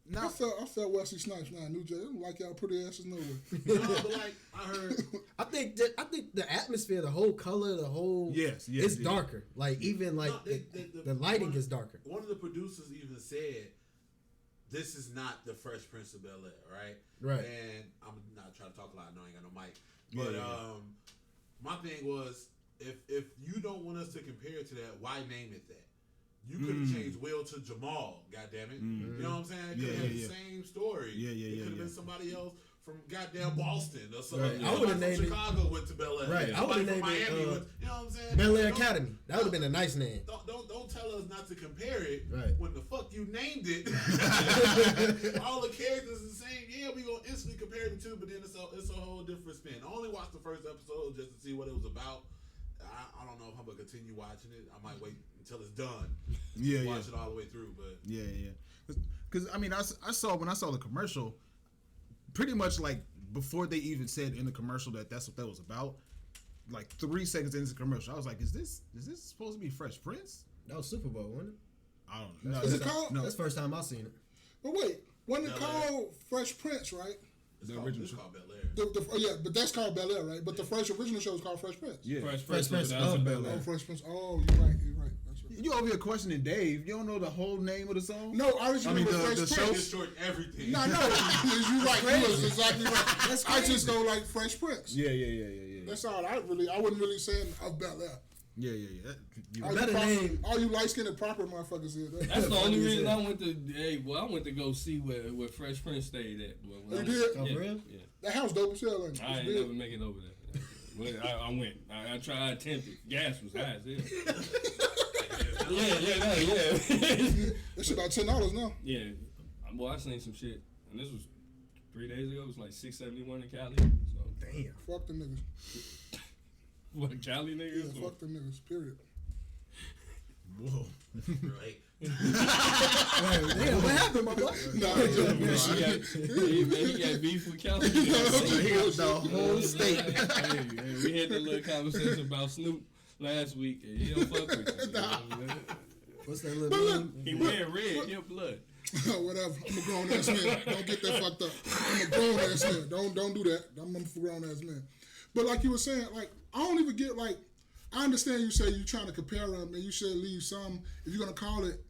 now I felt Wesley Snipes now. New Jersey. I don't like y'all pretty asses nowhere. No, but like I heard. I think the atmosphere, the whole color, the whole it's darker. Like even like the lighting is darker. One of the producers even said, "This is not the Fresh Prince of Bel-Air, right?" Right. And I'm not trying to talk a lot. I know I ain't got no mic. But my thing was, if you don't want us to compare it to that, why name it that? You could have changed Will to Jamal, goddammit. You know what I'm saying? It could have been the same story. It could have been somebody else from goddamn Boston or something. Right. I would have named it Chicago went to Bel-Air. Right. I would have named Miami it went, you know what I'm saying? Bel-Air Academy. That would have been a nice name. Don't tell us not to compare it when the fuck you named it. All the characters are the same. Yeah, we gonna instantly compare the two, but then it's a whole different spin. I only watched the first episode just to see what it was about. I don't know if I'm gonna continue watching it. I might wait until it's done. Watch it all the way through, but Because I mean, I saw when I saw the commercial, pretty much like before they even said in the commercial that's what that was about. Like 3 seconds into the commercial, I was like, "Is this supposed to be Fresh Prince?" That was Super Bowl, wasn't it? I don't know. Is it called? No. That's the first time I seen it. But wait, wasn't it called Fresh Prince, right? it's called Bel-Air. But that's called Bel-Air, right? But the first original show is called Fresh Prince. Yeah. Fresh Prince of Bel-Air. Oh, Fresh Prince. Oh, you're right. That's right. You over here questioning Dave? You don't know the whole name of the song? No, I just remember Fresh the Prince. Just short everything. No, you're right. You was exactly right. I just go like Fresh Prince. Yeah. That's all. I wasn't really saying of Bel-Air. Yeah. All you light skinned proper motherfuckers here. That's the only reason I went to. I went to go see where Fresh Prince stayed at. You did? Oh, for real? Yeah. That house dope as hell. Ain't it? I ain't never make it over there. But I went. I tried. I attempted. Gas was high as hell. Yeah. It's about $10 now. Yeah. Well, I seen some shit, and this was 3 days ago. It was like $6.71 in Cali. So Damn. Fuck them niggas. what Cali niggas? Yeah, fuck them niggas. Period. Whoa. Right. Damn, what happened, my boy? He got beef with Cali. The whole state. Hey, we had that little conversation about Snoop last week, and he don't fuck with you. What's that little name? He wearing red, your blood. Whatever. I'm a grown ass man. Don't get that fucked up. I'm a grown ass man. Don't do that. I'm a grown ass man. But like you were saying, like I don't even get like. I understand you say you're trying to compare them, and you should leave some. If you're gonna call it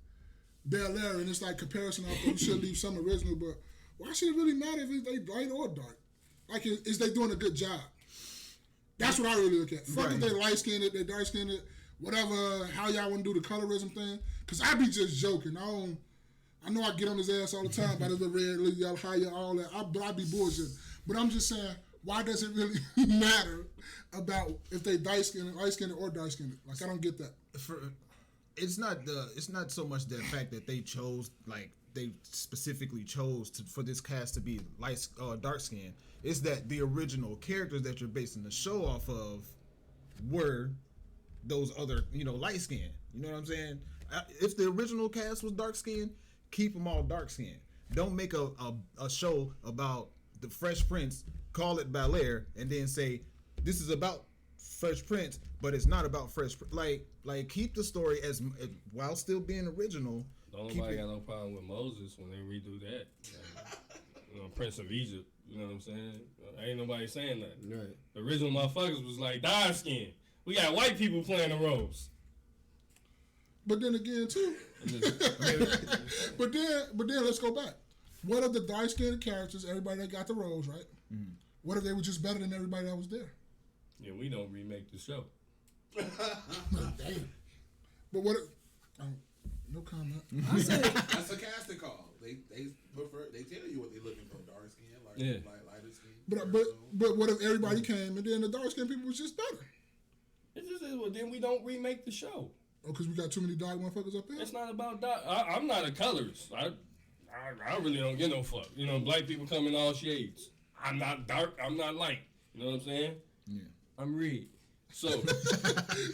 Bel-Air and it's like comparison out there, you should leave some original. But why should it really matter if they light or dark? Like, is they doing a good job? That's what I really look at. Fuck if they light skinned it, they dark skinned it. whatever, how y'all want to do the colorism thing. Because I be just joking. I know I get on his ass all the time about the red, little yellow, higher, all that. I be bullshitting. But I'm just saying, why does it really matter about if they light skinned or dark skinned? Like, I don't get that. It's not so much the fact that they chose, like, they specifically chose for this cast to be dark skinned. It's that the original characters that you're basing the show off of were those other, light skinned. You know what I'm saying? If the original cast was dark skinned, keep them all dark skinned. Don't make a show about the Fresh Prince, call it Bel-Air, and then say this is about Fresh Prince, but it's not about Fresh Prince. Like keep the story as while still being original. Nobody got no problem with Moses when they redo that. Prince of Egypt. You know what I'm saying? Ain't nobody saying that. Right. The original motherfuckers was like dark skin. We got white people playing the roles. But then again, too. but then let's go back. What if the dark skinned characters, everybody that got the roles, right? Mm-hmm. What if they were just better than everybody that was there? Yeah, we don't remake the show. Damn. But what? No comment. That's a casting call. They prefer. They tell you what they're looking for: dark skin, lighter skin. But what if everybody came and then the dark skinned people was just better? It's just well, then we don't remake the show. Oh, because we got too many dark motherfuckers up here. It's not about dark. I'm not a colorist. I really don't give no fuck. Black people come in all shades. I'm not dark. I'm not light. You know what I'm saying? Yeah. I'm red. So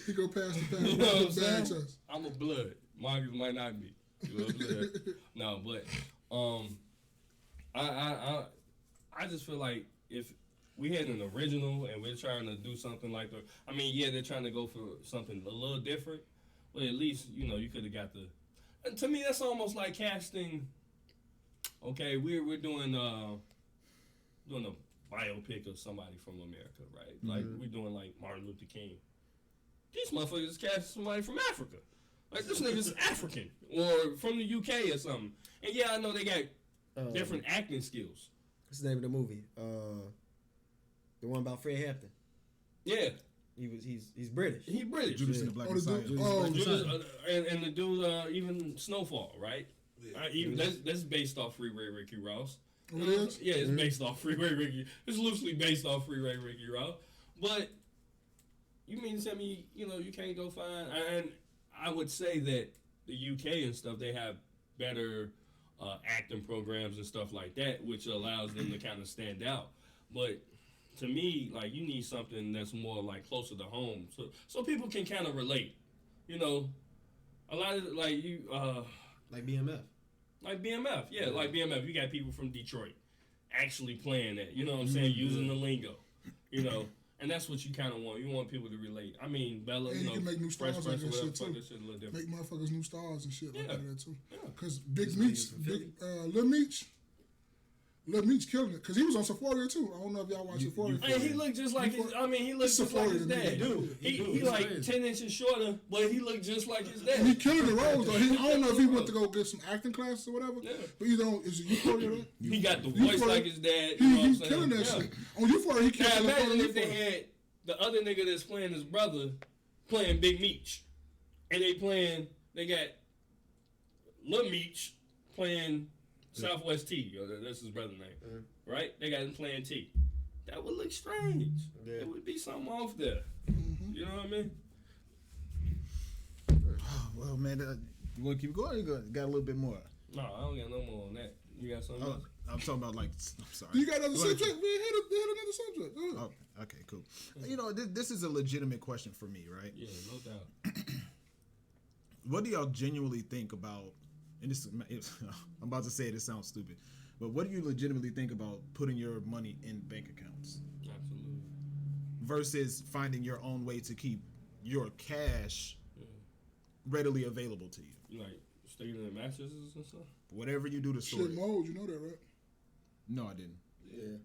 he go past the past. You know what I'm saying? I'm a blood. Marcus might not be. You know what I'm saying? No, but I just feel like if we had an original and we're trying to do something like they're trying to go for something a little different. Well, at least you could have got the. And to me, that's almost like casting. Okay, we're doing a biopic of somebody from America, right? Mm-hmm. Like we're doing like Martin Luther King. These motherfuckers cast somebody from Africa. Like this nigga's African or from the UK or something. And yeah, I know they got different acting skills. What's the name of the movie? The one about Fred Hampton. Yeah. He's British. He British. Judas and the Black Messiah. And the dude even Snowfall, right? Yeah. That's based off Freeway Ricky Ross. It is? Yeah, it's based off Freeway Ricky. It's loosely based off Freeway Ricky Ross. But you mean to tell me, you can't go find... And I would say that the UK and stuff, they have better acting programs and stuff like that, which allows them to kind of stand out. But to me, like, you need something that's more, like, closer to home. So people can kind of relate. A lot of, like, you... like BMF. Like BMF, yeah, like BMF. You got people from Detroit actually playing that, you know what I'm saying, using the lingo, and that's what you kind of want. You want people to relate. I mean, Bella, you can make new stars out of that shit too. Shit make motherfuckers new stars and shit like that too. Because Lil Meech killing it because he was on Sephoria too. I don't know if y'all watch Sephoria. And he looked just like he looked just like his dad. Dude, he like 10 inches shorter, but he looked just like his dad. And he killing the roles though. I don't know if he went to go get some acting classes or whatever. Yeah. But is it Euphoria though? He got the voice like his dad. He's killing that shit. On Euphoria, he killing. Now imagine if they had the other nigga that's playing his brother playing Big Meech, and they got Lil Meech playing Southwest T, that's his brother's name, right? They got him playing T. That would look strange. Yeah. It would be something off there. Mm-hmm. You know what I mean? Oh, well, man, you want to keep going? Or you got a little bit more? No, I don't got no more on that. You got something else? I'm talking about I'm sorry. You got another subject? We had another subject. Go ahead. Oh, okay, cool. This is a legitimate question for me, right? Yeah, no doubt. What do y'all genuinely think about? And I'm about to say it sounds stupid, but what do you legitimately think about putting your money in bank accounts? Absolutely. Versus finding your own way to keep your cash readily available to you. Like sticking in the mattresses and stuff? Whatever you do to store Shit mold, you know that, right? No, I didn't. Yeah.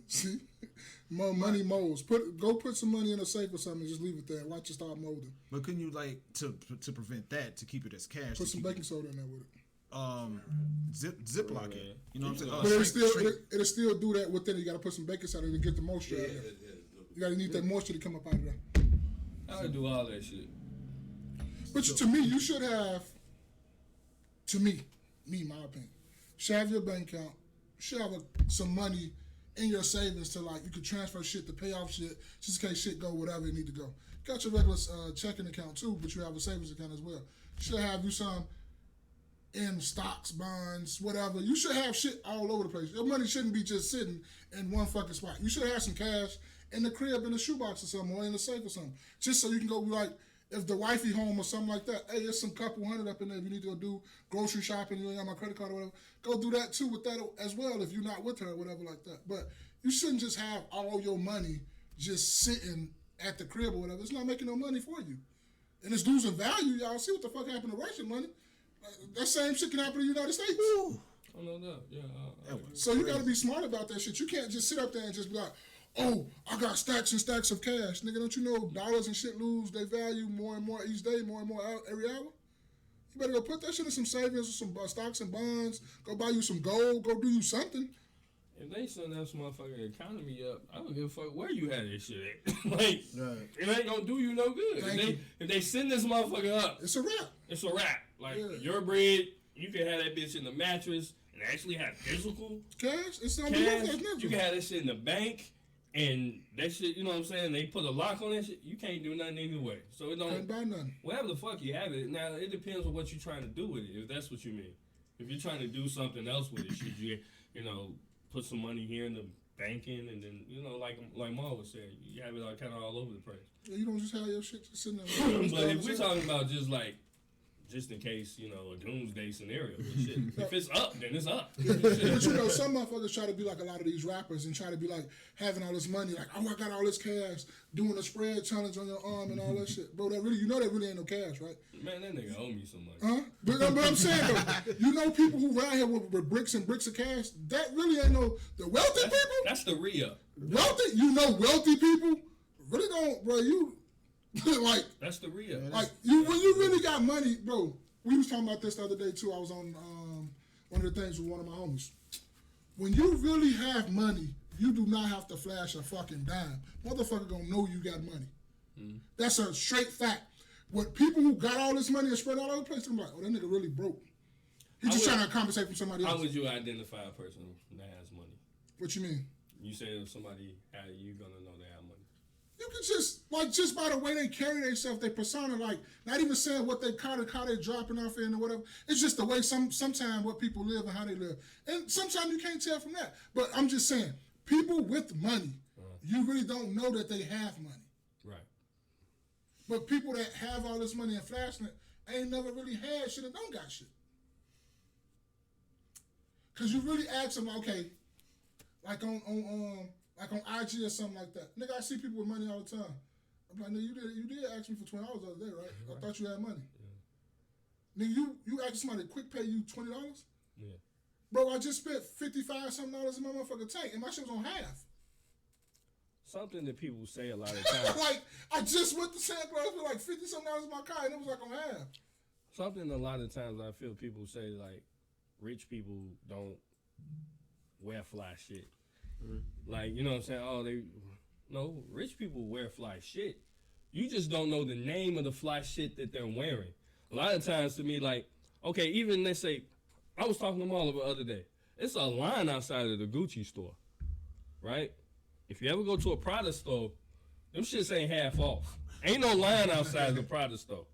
See? More money molds. Go put some money in a safe or something and just leave it there. Watch it start molding. But couldn't you to prevent that, to keep it as cash? Put some baking soda in there with it. Ziplock it. You know what I'm saying? But it'll still do that within it. You got to put some baking soda to get the moisture out of there. You got to need that moisture to come up out of there. I would do all that shit. But to me, you should have. To me, my opinion, you should have your bank account. You should have some money in your savings to like you could transfer shit to pay off shit just in case shit go whatever it need to go. You got your regular checking account too, but you have a savings account as well. You should have you some in stocks, bonds, whatever. You should have shit all over the place. Your money shouldn't be just sitting in one fucking spot. You should have some cash in the crib, in the shoebox or something, or in the safe or something, just so you can go like. If the wifey home or something like that, hey, there's some couple hundred up in there. If you need to go do grocery shopping, you ain't got my credit card or whatever, go do that too with that as well if you're not with her or whatever like that. But you shouldn't just have all your money just sitting at the crib or whatever. It's not making no money for you. And it's losing value, y'all. See what the fuck happened to Russian money. That same shit can happen in the United States. Oh, no doubt. Yeah. So you got to be smart about that shit. You can't just sit up there and just be like, oh, I got stacks and stacks of cash. Nigga, don't you know dollars and shit lose their value more and more each day, more and more every hour? You better go put that shit in some savings or some stocks and bonds. Go buy you some gold. Go do you something. If they send that motherfucking economy up, I don't give a fuck where you had this shit at. Like, it ain't gonna do you no good. If they send this motherfucker up, it's a wrap. It's a wrap. Like, your bread, you can have that bitch in the mattress and actually have physical cash. It's not cash. You can have that shit in the bank. And that shit, you know what I'm saying? They put a lock on that shit. You can't do nothing either way. So it don't. Can't buy nothing. Whatever the fuck you have it. Now it depends on what you're trying to do with it. If that's what you mean. If you're trying to do something else with it, should you, put some money here in the banking and then like Ma was saying, you have it kind of all over the place. Yeah, you don't just have your shit just sitting there. But if we're talking about just in case, a doomsday scenario. Shit. If it's up, then it's up. Yeah. But some motherfuckers try to be like a lot of these rappers and try to be like having all this money, like, oh, I got all this cash, doing a spread challenge on your arm and all that shit. Bro, that really ain't no cash, right? Man, that nigga owe me some money. Huh? But I'm saying, though, people who ride here with bricks and bricks of cash, that really ain't the wealthy people. That's the re-up. Wealthy, wealthy people really don't, bro, like that's the real. Like when you really got money, bro. We was talking about this the other day too. I was on one of the things with one of my homies. When you really have money, you do not have to flash a fucking dime. Motherfucker gonna know you got money. That's a straight fact. What people who got all this money and spread all over the place, I'm like, oh, that nigga really broke. He's just trying to compensate from somebody else. How would you identify a person that has money? What you mean? You say if somebody had, you gonna know they have money. You can just by the way they carry themselves, their persona, like not even saying what they car they dropping off in or whatever. It's just the way sometimes what people live and how they live, and sometimes you can't tell from that. But I'm just saying, people with money, you really don't know that they have money. Right. But people that have all this money and flashing it ain't never really had shit and don't got shit. Cause you really ask them, okay, like on IG or something like that. Nigga, I see people with money all the time. I'm like, nigga, you did ask me for $20 the other day, right? I thought you had money. Yeah. Nigga, you asked somebody to quick pay you $20? Yeah. Bro, I just spent $55 something in my motherfucking tank and my shit was on half. Something that people say a lot of times. Like, I just went to Santa Claus with like $50 something in my car and it was like on half. Something a lot of times I feel people say, like, rich people don't wear fly shit. Like, you know what I'm saying? No, rich people wear fly shit. You just don't know the name of the fly shit that they're wearing. A lot of times to me, like, okay, even let's say, I was talking to Marla the other day. It's a line outside of the Gucci store, right? If you ever go to a Prada store, them shits ain't half off. Ain't no line outside the Prada store.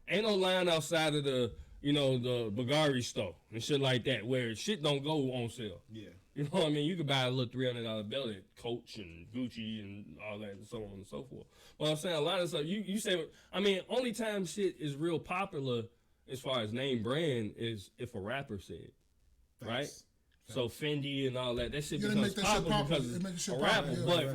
Ain't no line outside of the, the Bulgari store and shit like that where shit don't go on sale. Yeah. You know what I mean? You could buy a little $300 belt at Coach and Gucci and all that and so on and so forth. Well, I'm saying a lot of stuff, you say, only time shit is real popular as far as name brand is if a rapper said it, right? So Fendi and all that shit becomes popular because it's a rapper. But,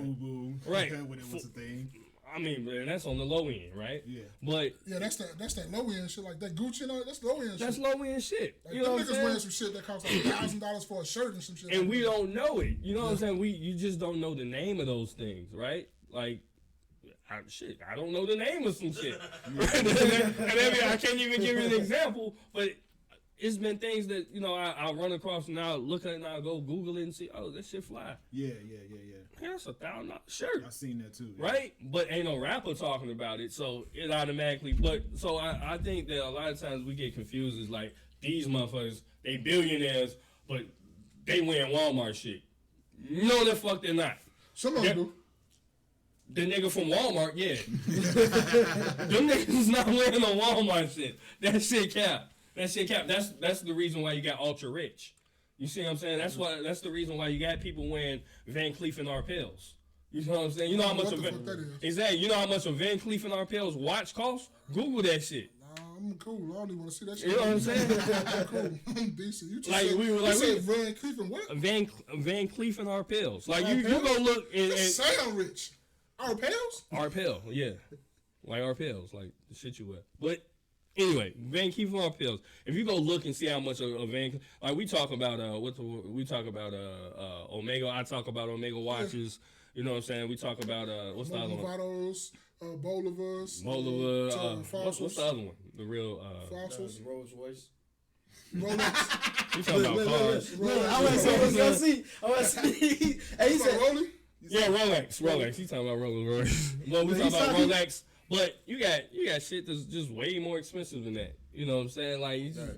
right. When it was a thing. Man, that's on the low end, right? Yeah. But yeah, that's that low end shit like that Gucci and all that's low end shit. That's low end shit. Like, you know what I'm saying? Niggas wearing some shit that costs like $1,000 for a shirt and some shit. And like we don't know it. You know what I'm saying? You just don't know the name of those things, right? Like, I don't know the name of some shit. And I can't even give you an example, but it's been things that, you know, I run across now, look at it and I go Google it and see, oh, that shit fly. Yeah. Man, that's $1,000 shirt. I seen that too. Yeah. Right? But ain't no rapper talking about it, so it automatically, so I think that a lot of times we get confused is like, these motherfuckers, they billionaires, but they wearing Walmart shit. No, the fuck they're not. Some of them do. The nigga from Walmart, yeah. Them niggas not wearing no Walmart shit. That shit cap. That's the reason why you got ultra rich. You see what I'm saying? That's the reason why you got people wearing Van Cleef and Arpels. You know what I'm saying? You know how much exactly. You know how much a Van Cleef and Arpels watch costs? Google that shit. I'm cool. I don't even want to see that shit. You know what I'm saying? I'm cool. I'm decent. You just like said, we were like you said Van Cleef and what? Van Cleef and Arpels. Like you go look and sound rich. Arpels? Arpel, yeah. Like Arpels, like the shit you wear. But anyway, Van Cleef and Arpels. If you go look and see how much a Van, like we talk about Omega. I talk about Omega watches. You know what I'm saying? We talk about what's the other one? Bolivars. What's the other one? The real fossils. Rolls Royce. Rolex. You talking about cars? I want to see. Hey, he said Rolling? Yeah, Rolex. You talking about Rolex? Well, we talking about Rolex, but you got shit that's just way more expensive than that. You know what I'm saying? Like, you just,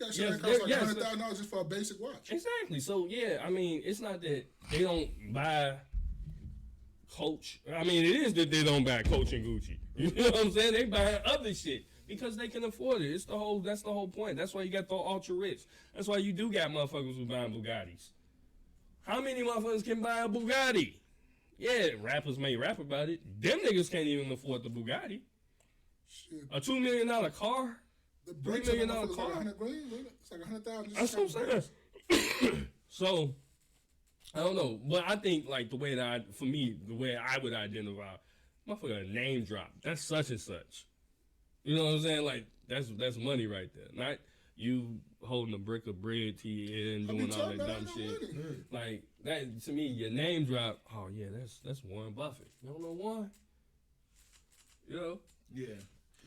yeah, shit that costs like $100,000 just for a basic watch. Exactly. So yeah, I mean, it's not that they don't buy Coach. I mean, it is that they don't buy Coach and Gucci. You know what I'm saying? They buy other shit because they can afford it. That's the whole point. That's why you got the ultra rich. That's why you do got motherfuckers who buying Bugattis. How many motherfuckers can buy a Bugatti? Yeah, rappers may rap about it. Them niggas can't even afford the Bugatti. Shit. A $2 million car? The $3 million car? Like $100,000. It's like $100,000. That's what I'm saying. So, I don't know. But I think, like, the way I would identify, motherfucker, name drop. That's such and such. You know what I'm saying? Like, that's money right there. Not you holding a brick of bread to your ear and doing all that dumb shit. Like, that, to me, your name drop, oh, yeah, that's Warren Buffett. You don't know Warren? You know? Yeah.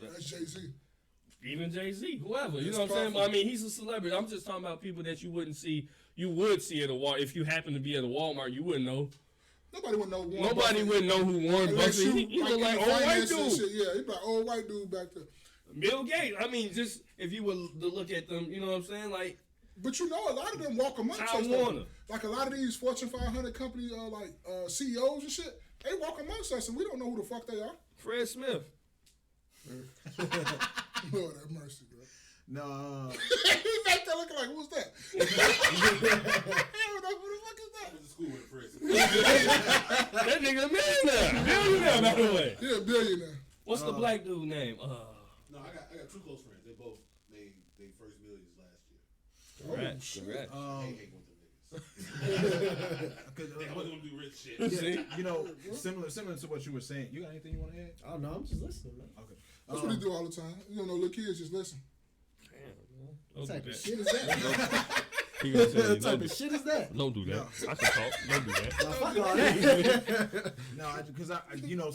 That's Jay-Z. Even Jay-Z, whoever. You know what I'm saying? But, I mean, he's a celebrity. I'm just talking about people that you wouldn't see. You would see at a Walmart. If you happen to be at a Walmart, you wouldn't know. Nobody would know Warren Nobody Buffett. would know who Warren Buffett is. He look like old white dude. Shit. Yeah, he's like old white dude back there. Bill Gates. I mean, just if you were to look at them, you know what I'm saying? Like, but you know, a lot of them walk amongst us. Like a lot of these Fortune 500 company, CEOs and shit, they walk amongst us, and we don't know who the fuck they are. Fred Smith. Lord have mercy, bro. No. He's back there looking like, who's that? I don't know who the fuck is that. I went to school with Fred. That nigga a millionaire. Billionaire, by the way. Yeah, billionaire. What's the black dude name? No, I got two close friends. They both made their first millions last year. Correct. I hate with them niggas. They always gonna do rich shit. Yeah, you know, similar to what you were saying. You got anything you want to add? Oh no, I'm just listening, man. Okay. That's what he do all the time. You don't know, little kids just listen. What type of shit is that? What type of shit is that? Don't do that. No. I can talk. Don't do that. Fuck all that. No, because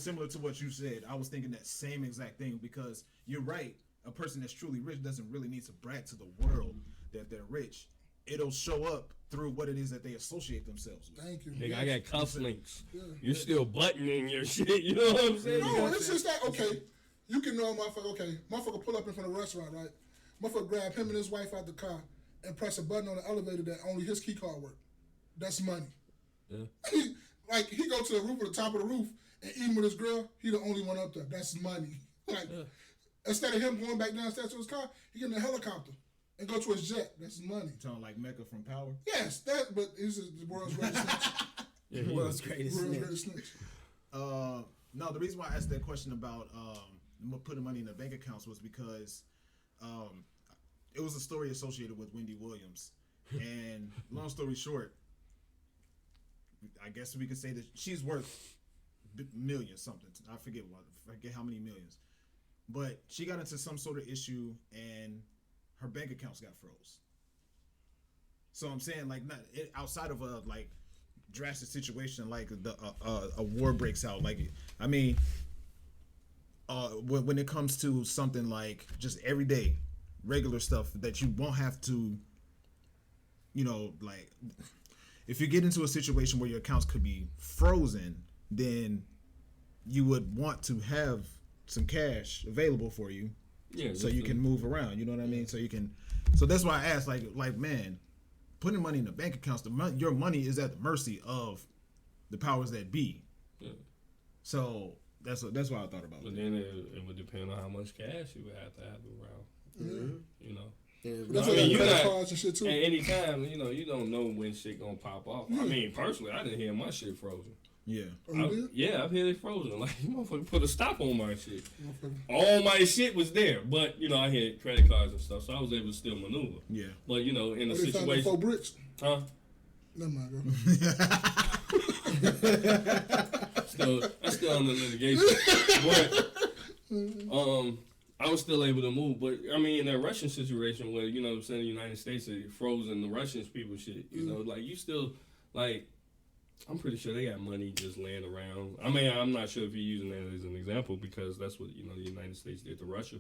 similar to what you said, I was thinking that same exact thing because you're right. A person that's truly rich doesn't really need to brag to the world that they're rich. It'll show up through what it is that they associate themselves with. Thank you. Nigga, I got cufflinks. Yeah. You're still buttoning your shit. You know what I'm saying? No, it's just that, okay, you can know motherfucker pull up in front of a restaurant, right? Motherfucker grab him and his wife out the car and press a button on the elevator that only his key card work. That's money. Yeah. Like, he go to the roof, or the top of the roof, and eating with his girl, he the only one up there. That's money. Like, instead of him going back downstairs to his car, he get in a helicopter and go to his jet. That's money. You talking like Mecca from Power? Yes, but he's the world's greatest snitch. World's greatest snitch. No, the reason why I asked that question about putting money in the bank accounts was because it was a story associated with Wendy Williams. And long story short, I guess we could say that she's worth millions something. I forget how many millions. But she got into some sort of issue and her bank accounts got froze. So I'm saying, like, not outside of a like drastic situation, like a war breaks out. Like, I mean, when it comes to something like just every day, regular stuff that you won't have to, you know, like if you get into a situation where your accounts could be frozen, then you would want to have some cash available for you, so you can move around. You know what I mean? So you can. So that's why I asked, like man, putting money in the bank accounts, your money is at the mercy of the powers that be. Yeah. So that's why I thought about it. But then it would depend on how much cash you would have around. Mm-hmm. You know. Yeah, that's what credit cards and shit too. And anytime, you know, you don't know when shit gonna pop off. I mean, personally, I didn't hear my shit frozen. Yeah. I've had it frozen. Like, you motherfucker put a stop on my shit. All my shit was there. But, you know, I had credit cards and stuff, so I was able to still maneuver. Yeah. But, you know, in a situation. situation. 4 bricks? Huh? Never mind, bro. I'm still on the litigation. But, I was still able to move. But, I mean, in that Russian situation where, you know what I'm saying, the United States had frozen the Russian people shit, you know, like, you still, like, I'm pretty sure they got money just laying around. I mean, I'm not sure if you're using that as an example because that's what, you know, the United States did to Russia.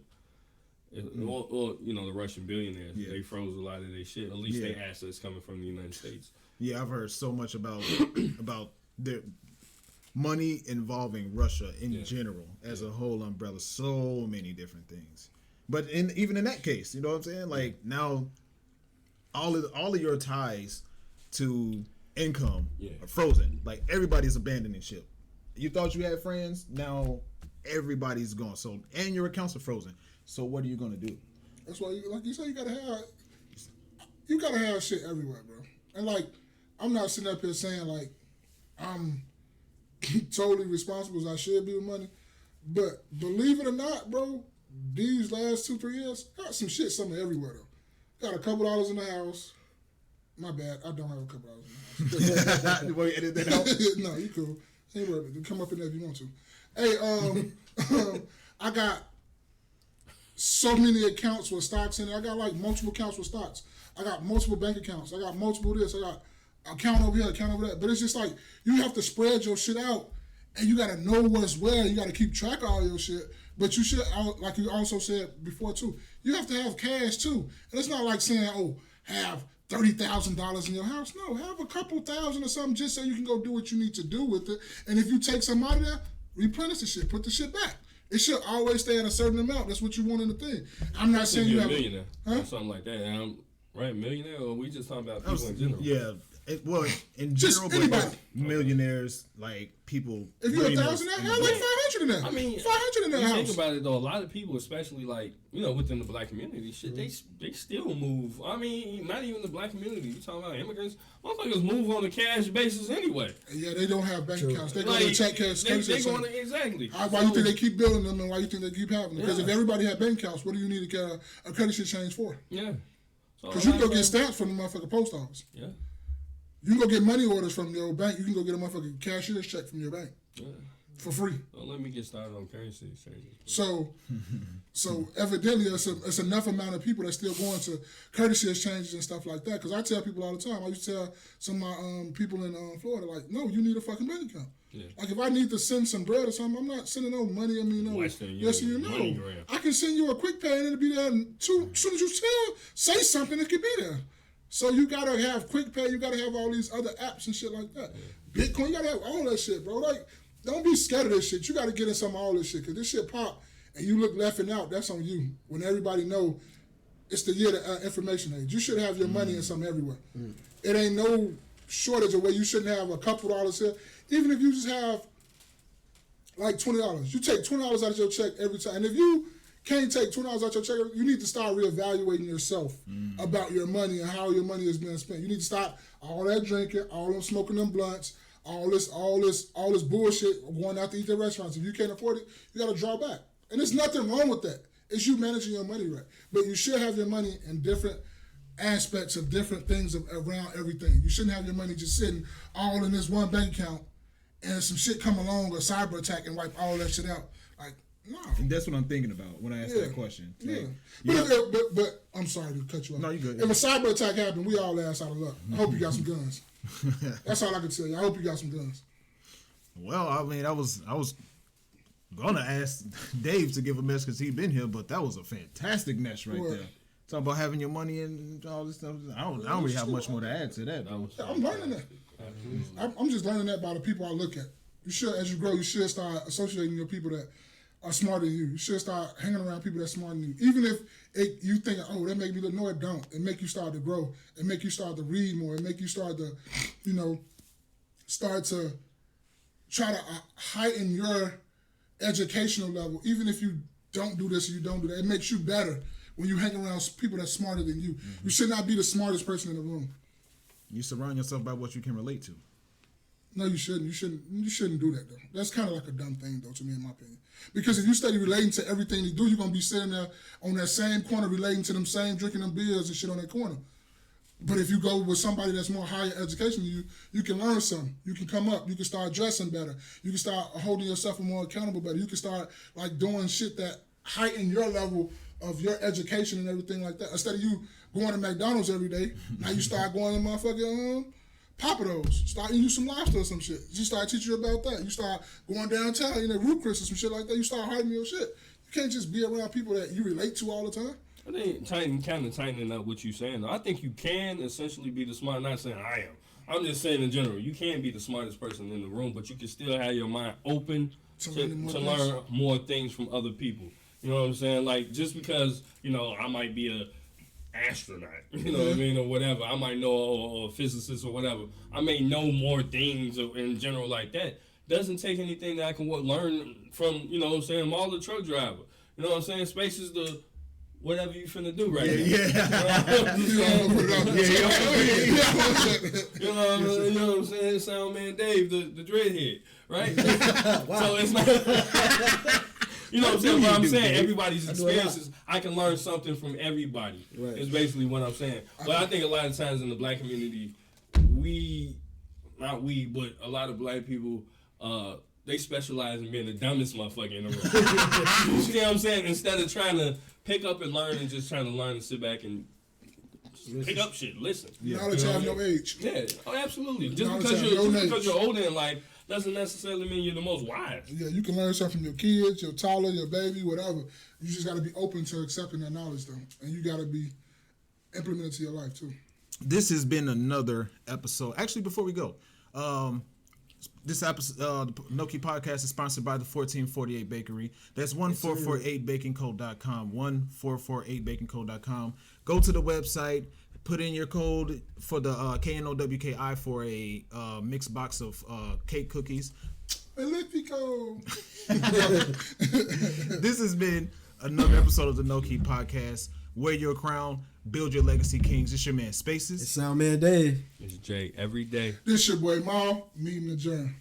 Or you know, the Russian billionaires. Yeah. They froze a lot of their shit. At least their assets coming from the United States. Yeah, I've heard so much about their money involving Russia in general as a whole umbrella. So many different things. But even in that case, you know what I'm saying? Like now, all of your ties to income are frozen. Like everybody's abandoning ship. You thought you had friends, now everybody's gone. So and your accounts are frozen. So what are you gonna do? That's why, like you said, you gotta have shit everywhere, bro. And like, I'm not sitting up here saying like I'm totally responsible as I should be with money, but believe it or not, bro, these last 2-3 years, got some shit somewhere everywhere though. Got a couple dollars in the house. My bad, I don't have a couple dollars in the house. You want to edit that out? No, you cool. Ain't worth it. Come up in there if you want to. Hey, I got so many accounts with stocks in it. I got like multiple accounts with stocks. I got multiple bank accounts. I got multiple this. I got account over here, account over that. But it's just like you have to spread your shit out, and you got to know what's where. You got to keep track of all your shit. But you should, like you also said before too, you have to have cash too. And it's not like saying, oh, have $30,000 in your house. No, have a couple thousand or something just so you can go do what you need to do with it. And if you take some out of there, replenish the shit, put the shit back. It should always stay at a certain amount. That's what you want in the thing. I'm not saying you have a millionaire or something like that. Right, millionaire, or we just talking about people in general? Yeah. In general, but millionaires, like people. If you're 1,000, have like 500 in there. I mean, 500 in that house. Think about it though. A lot of people, especially like within the black community, shit, they still move. I mean, not even the black community. You talking about immigrants? Motherfuckers move on a cash basis anyway. Yeah, they don't have bank accounts. They go to check cash. They going to exactly. Why you think they keep building them, and why you think they keep having them? Because if everybody had bank accounts, what do you need a credit shit change for? Yeah. Because you can go get stamps from the motherfucking post office. Yeah. You can go get money orders from your bank. You can go get a motherfucking cashier's check from your bank for free. Don't let me get started on currency exchanges. So evidently, it's enough amount of people that's still going to courtesy exchanges and stuff like that. Because I tell people all the time. I used to tell some of my people in Florida, like, no, you need a fucking bank account. Yeah. Like if I need to send some bread or something, I'm not sending no money. I mean, no. Yes, you know. I can send you a quick pay and it'll be there. And as soon as you say something, it could be there. So you gotta have quick pay. You gotta have all these other apps and shit like that. Yeah. Bitcoin, you gotta have all that shit, bro. Like, don't be scared of this shit. You gotta get in some of all this shit, cause this shit pop and you look laughing out. That's on you. When everybody know it's the year of information age, you should have your money in something everywhere. It ain't no shortage of where you shouldn't have a couple dollars here. Even if you just have like $20, you take $20 out of your check every time. And if you can't take $20 out your check, you need to start reevaluating yourself about your money and how your money is being spent. You need to stop all that drinking, all them smoking them blunts, all this bullshit going out to eat at restaurants. If you can't afford it, you got to draw back. And there's nothing wrong with that. It's you managing your money right. But you should have your money in different aspects of different things around everything. You shouldn't have your money just sitting all in this one bank account and some shit come along, a cyber attack, and wipe all that shit out. Like, no. And that's what I'm thinking about when I ask that question. Yeah. But I'm sorry to cut you off. No, you good. If a cyber attack happened, we all ass out of luck. I hope you got some guns. That's all I can tell you. I hope you got some guns. Well, I mean, I was gonna ask Dave to give a mess because he'd been here, but that was a fantastic mess right there. Talking about having your money and all this stuff. I don't really have much more to add to that. I'm learning that. I'm just learning that by the people I look at. You should, as you grow, you should start associating your people that are smarter than you. You should start hanging around people that's smarter than you. Even if you think, oh, that make me look, no, it don't. It make you start to grow. It make you start to read more. It make you start to, start to try to heighten your educational level. Even if you don't do this or you don't do that, it makes you better when you hang around people that's smarter than you. Mm-hmm. You should not be the smartest person in the room. You surround yourself by what you can relate to. No, you shouldn't. You shouldn't do that, though. That's kind of like a dumb thing, though, to me, in my opinion. Because if you study relating to everything you do, you're going to be sitting there on that same corner relating to them same, drinking them beers and shit on that corner. But if you go with somebody that's more higher education than you, you can learn something. You can come up. You can start dressing better. You can start holding yourself more accountable better. You can start, doing shit that heighten your level of your education and everything like that. Instead of you going to McDonald's every day, now you start going to motherfucking Papados. Start eating you some lobster or some shit. You start teaching you about that. You start going downtown, Root Chris or some shit like that. You start hiding your shit. You can't just be around people that you relate to all the time. I think tightening up what you're saying, though. I think you can essentially be the smart. Not saying I am. I'm just saying in general, you can be the smartest person in the room, but you can still have your mind open to learn more things from other people. You know what I'm saying? Like, just because, I might be a astronaut, you know what I mean, or whatever. I might know or a physicist or whatever. I may know more things in general like that. Doesn't take anything that I can learn from, all the truck driver. You know what I'm saying? Space is the whatever you finna do right now. You know what I'm saying? Sound man Dave, the dreadhead, right? Wow. So it's not. You know what I'm saying? What I'm saying, everybody's experiences, I can learn something from everybody. Right. Is basically what I'm saying. But I think a lot of times in the black community, but a lot of black people, they specialize in being the dumbest motherfucker in the room. You see what I'm saying? Instead of trying to pick up and learn and just trying to learn and sit back and pick up shit, listen. Knowledge have no age. Yeah, absolutely. Just because you're older in life doesn't necessarily mean you're the most wise. Yeah, you can learn something from your kids, your toddler, your baby, whatever. You just got to be open to accepting that knowledge, though. And you got to be implemented to your life, too. This has been another episode. Actually, before we go, this episode, the KNoWKi podcast is sponsored by the 1448 Bakery. That's 1448baconco.com, 1448baconco.com. Go to the website, put in your code for the KNoWKi for a mixed box of cake cookies. Elliptico. This has been another episode of the KNoWKi podcast. Wear your crown, build your legacy, kings. It's your man Spaces. It's Sound Man Dave. It's Jay every day. This your boy Mal, meeting adjourned.